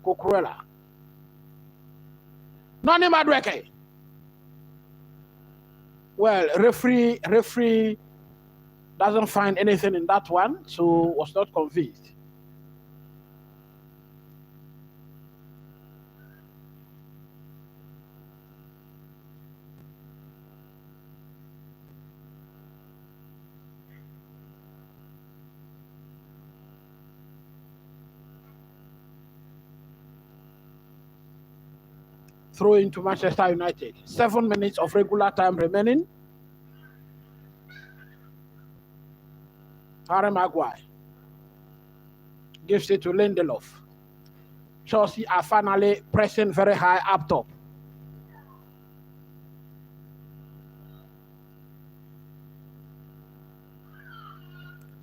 Speaker 1: Cucurella. Noni Madueke. Well, referee doesn't find anything in that one, so was not convinced. Throw into Manchester United. 7 minutes of regular time remaining. Harry Maguire gives it to Lindelof. Chelsea are finally pressing very high up top.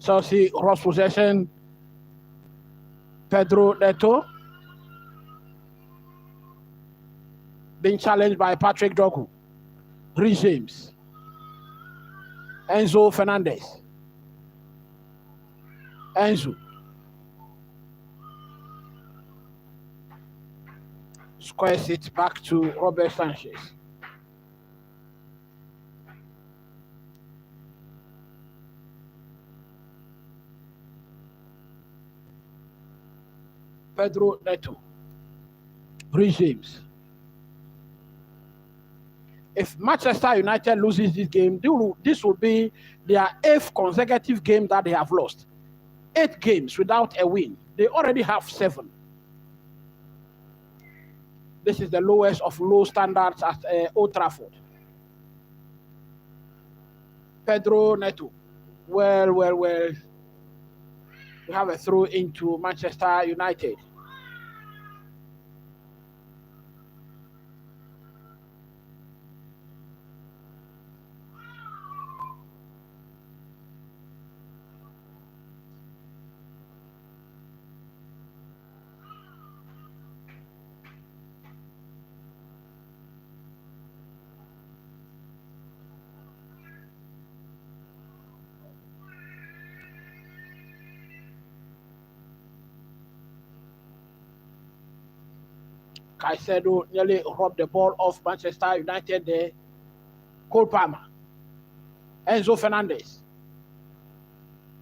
Speaker 1: Chelsea lost possession. Pedro Neto being challenged by Patrick Dogu. Reece James. Enzo Fernandez. Enzo. Squares it back to Robert Sanchez. Pedro Neto. Reece James. If Manchester United loses this game, this will be their 8th consecutive game that they have lost. 8 games without a win. They already have 7. This is the lowest of low standards at Old Trafford. Pedro Neto. Well. We have a throw into Manchester United. Caicedo nearly robbed the ball off Manchester United there. Cole Palmer. Enzo Fernandez.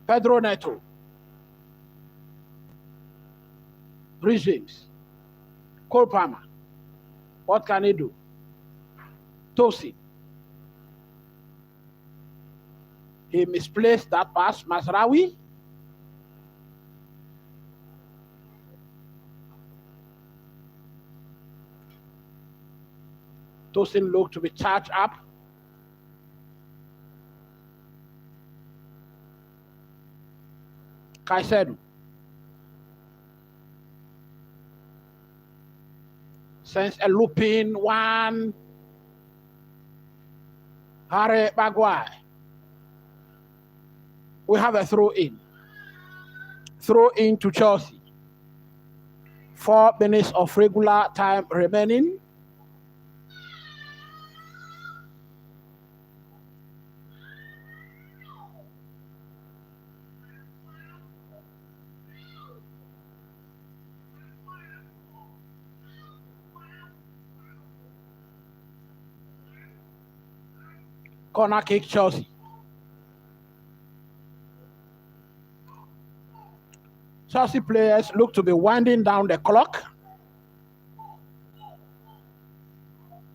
Speaker 1: Pedro Neto. Reece James. Cole Palmer. What can he do? Tosin. He misplaced that pass. Mazraoui. Tosin look to be charged up. Kaisedu sends a looping one. Harry Maguire. We have a throw in. Throw in to Chelsea. 4 minutes of regular time remaining. Corner kick Chelsea. Chelsea players look to be winding down the clock.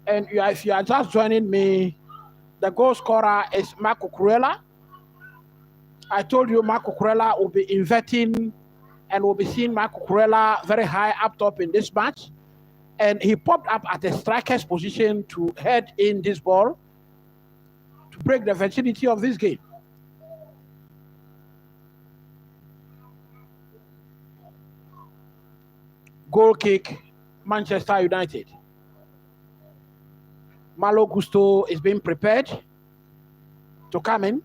Speaker 1: And if you are just joining me, the goal scorer is Marco Cucurella. I told you Marco Cucurella will be inverting and will be seeing Marco Cucurella very high up top in this match. And he popped up at the striker's position to head in this ball to break the virginity of this game. Goal kick, Manchester United. Malo Gusto is being prepared to come in.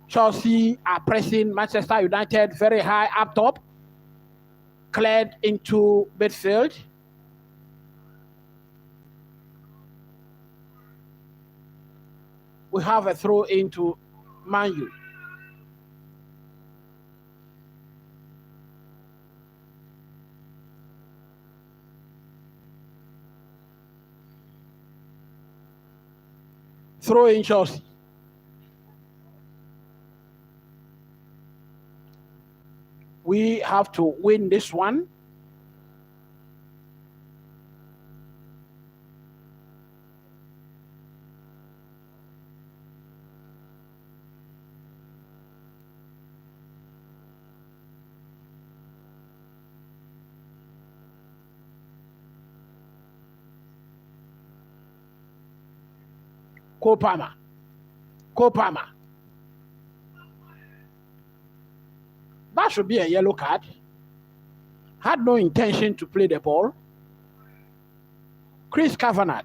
Speaker 1: Chelsea are pressing Manchester United very high up top. Cleared into midfield. We have a throw into Man U. Throw in Chelsea. We have to win this one. Kopama. That should be a yellow card. Had no intention to play the ball. Chris Kavanagh.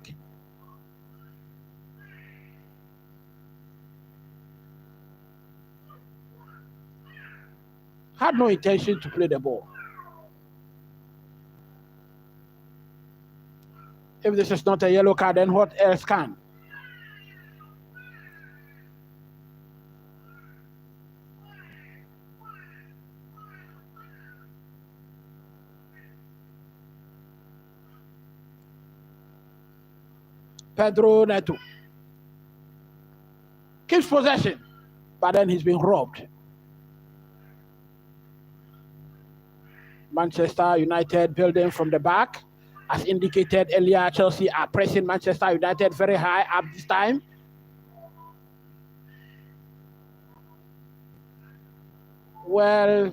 Speaker 1: Had no intention to play the ball. If this is not a yellow card, then what else can? Pedro Neto keeps possession, but then he's been robbed. Manchester United building from the back. As indicated earlier, Chelsea are pressing Manchester United very high up this time. Well,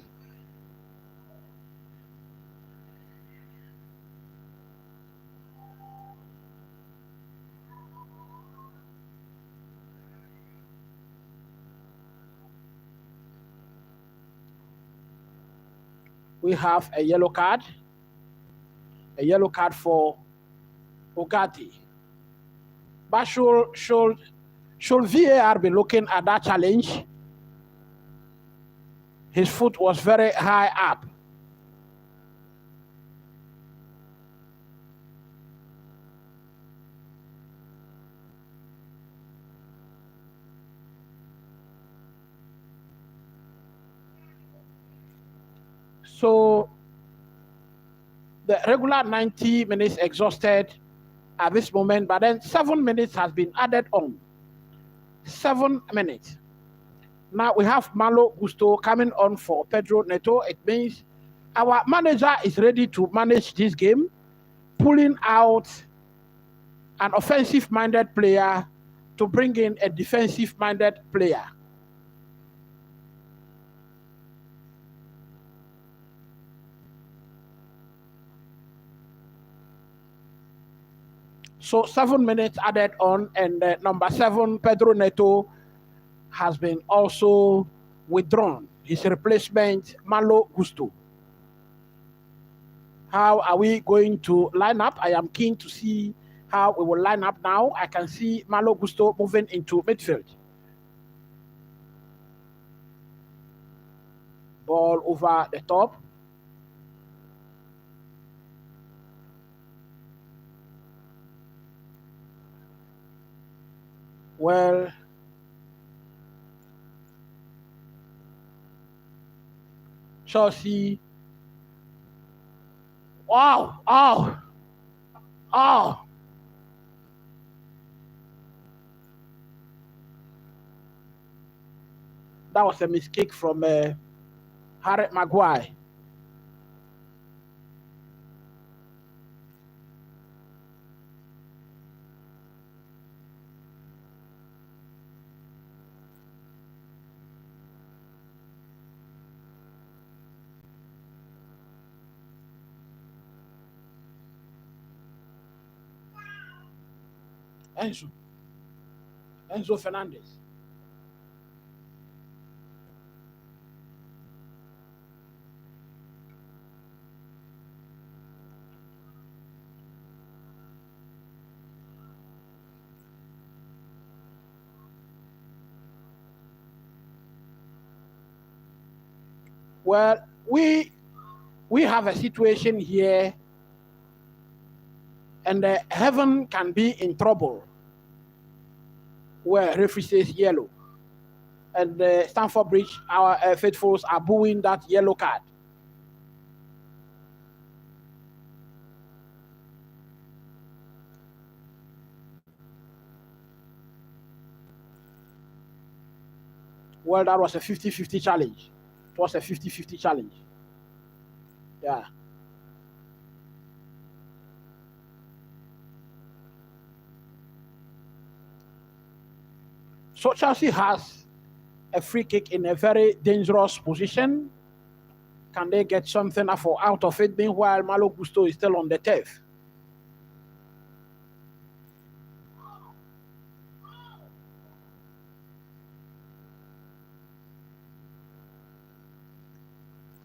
Speaker 1: we have a yellow card. A yellow card for Ugarte. But should VAR be looking at that challenge? His foot was very high up. So the regular 90 minutes exhausted at this moment, but then 7 minutes has been added on. 7 minutes. Now we have Malo Gusto coming on for Pedro Neto. It means our manager is ready to manage this game, pulling out an offensive-minded player to bring in a defensive-minded player. So 7 minutes added on, and number 7, Pedro Neto, has been also withdrawn. His replacement, Malo Gusto. How are we going to line up? I am keen to see how we will line up now. I can see Malo Gusto moving into midfield. Ball over the top. Well, Chelsea. Wow. Oh. Oh. That was a mistake from Harry Maguire. Enzo Fernandez. Well, we have a situation here, and heaven can be in trouble where referee says yellow, and the Stamford Bridge, our faithfuls are booing that yellow card. Well, that was a 50-50 challenge. It was a 50-50 challenge. Yeah. So Chelsea has a free kick in a very dangerous position. Can they get something out of it? Meanwhile, Malo Gusto is still on the turf.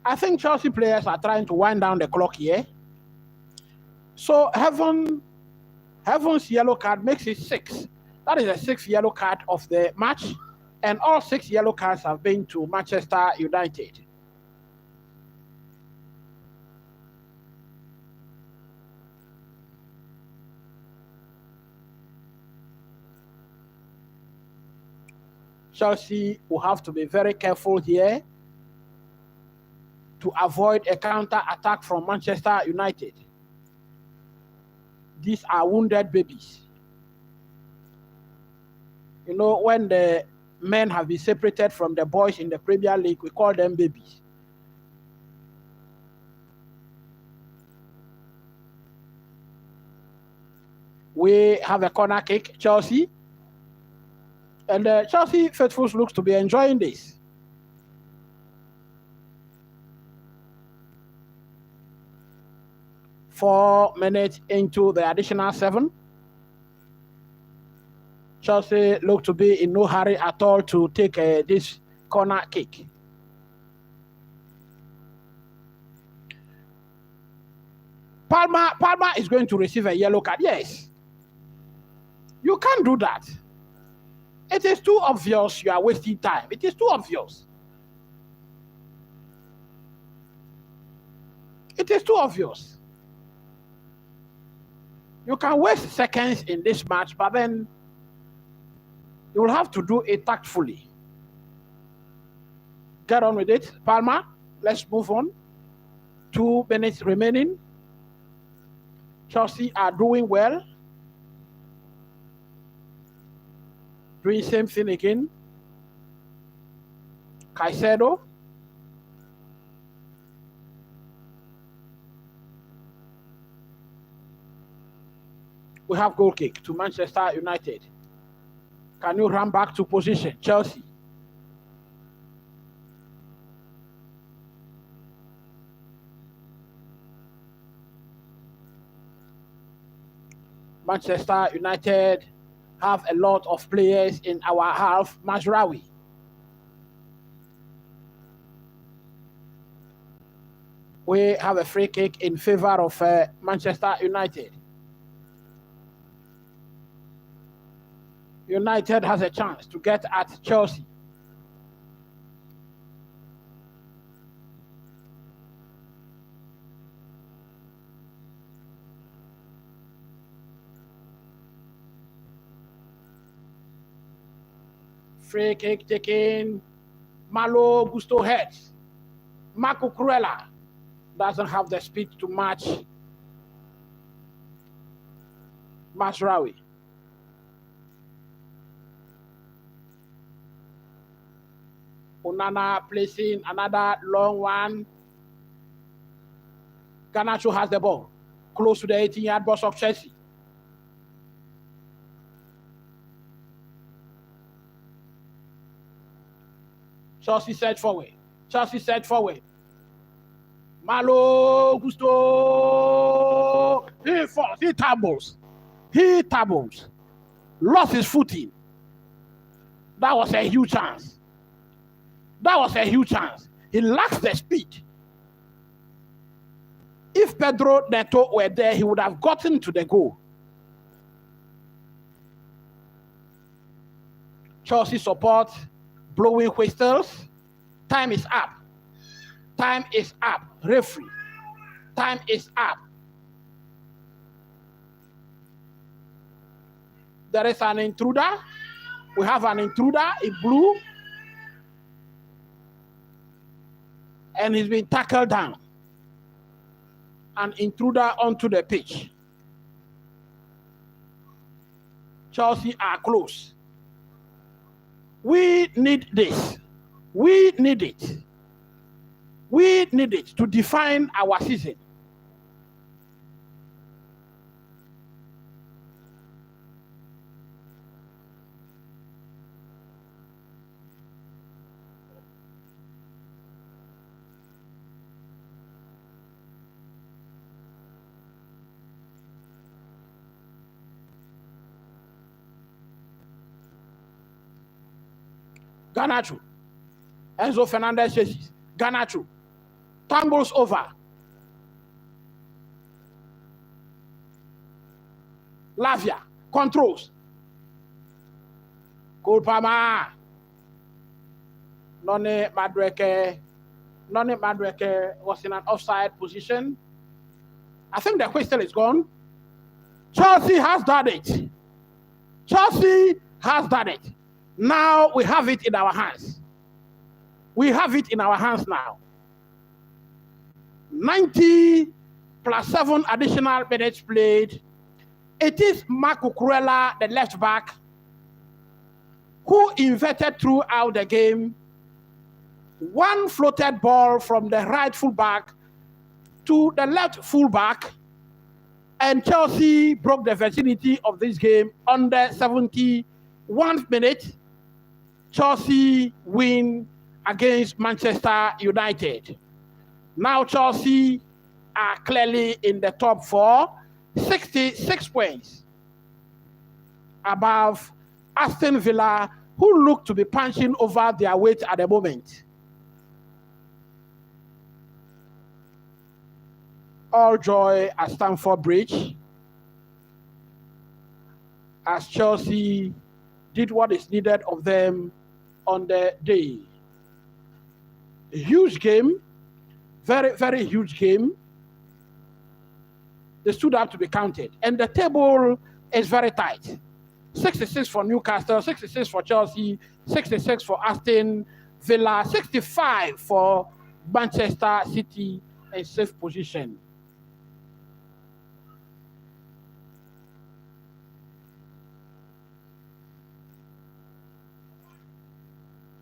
Speaker 1: I think Chelsea players are trying to wind down the clock here. So Heaven's yellow card makes it 6. That is the 6th yellow card of the match, and all 6 yellow cards have been to Manchester United. Chelsea will have to be very careful here to avoid a counter attack from Manchester United. These are wounded babies. You know, when the men have been separated from the boys in the Premier League, we call them babies. We have a corner kick, Chelsea. And Chelsea faithfuls looks to be enjoying this. Four minutes into the additional 7. Chelsea look to be in no hurry at all to take this corner kick. Palmer is going to receive a yellow card. Yes. You can't do that. It is too obvious you are wasting time. It is too obvious. It is too obvious. You can waste seconds in this match, but then you will have to do it tactfully. Get on with it. Palmer, let's move on. 2 minutes remaining. Chelsea are doing well. Doing same thing again. Caicedo. We have goal kick to Manchester United. Can you run back to position, Chelsea? Manchester United have a lot of players in our half. Mazraoui. We have a free kick in favor of Manchester United. United has a chance to get at Chelsea. Free kick taken. Malo Gusto heads. Marco Cucurella doesn't have the speed to match Mazraoui. Onana placing another long one. Garnacho has the ball close to the 18-yard box of Chelsea. Chelsea set forward. Chelsea set forward. Malo Gusto. He falls. He tumbles. He tumbles. Lost his footing. That was a huge chance. That was a huge chance. He lacks the speed. If Pedro Neto were there, he would have gotten to the goal. Chelsea support blowing whistles. Time is up. Time is up. Referee. Time is up. There is an intruder. We have an intruder in blue. And he's been tackled down. An intruder onto the pitch. Chelsea are close. We need this. We need it. We need it to define our season. Garnacho. Enzo Fernandez chases. Garnacho. Tumbles over. Lavia. Controls. Kulpama. Noni Madueke was in an offside position. I think the whistle is gone. Chelsea has done it. Chelsea has done it. Now we have it in our hands. We have it in our hands now. 90 plus 7 additional minutes played. It is Marco Cucurella, the left back, who inverted throughout the game. One floated ball from the right fullback to the left fullback, and Chelsea broke the virginity of this game on the 71st minute. Chelsea win against Manchester United. Now Chelsea are clearly in the top 4, 66 points above Aston Villa, who look to be punching over their weight at the moment. All joy at Stamford Bridge as Chelsea did what is needed of them on the day. A huge game, very, very huge game. They stood up to be counted. And the table is very tight. 66 for Newcastle, 66 for Chelsea, 66 for Aston Villa, 65 for Manchester City in safe position.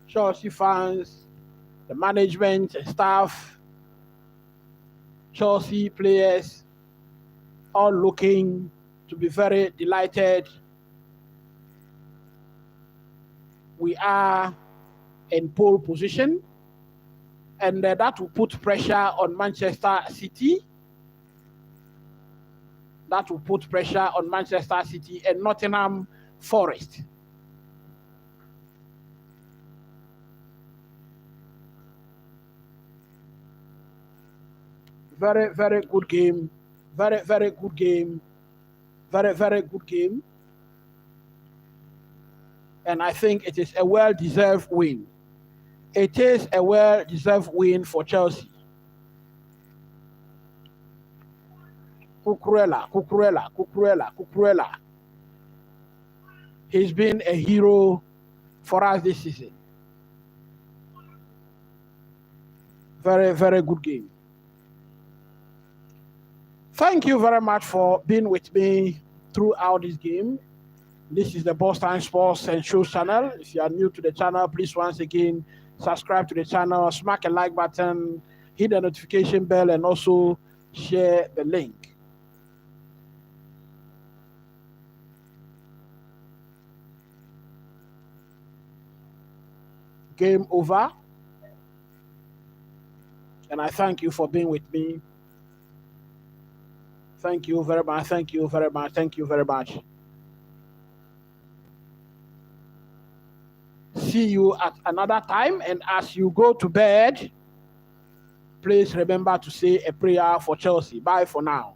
Speaker 1: Chelsea fans, the management and staff, Chelsea players, all looking to be very delighted. We are in pole position, and that will put pressure on Manchester City. that will put pressure on Manchester City and Nottingham Forest. Very, very good game. Very, very good game. Very, very good game. And I think it is a well-deserved win. It is a well-deserved win for Chelsea. Cucurella. He's been a hero for us this season. Very, very good game. Thank you very much for being with me throughout this game. This is the Boston Sports and Shows channel. If you are new to the channel, please once again subscribe to the channel, smack a like button, hit the notification bell, and also share the link. Game over. And I thank you for being with me. Thank you very much. Thank you very much. Thank you very much. See you at another time. And as you go to bed, please remember to say a prayer for Chelsea. Bye for now.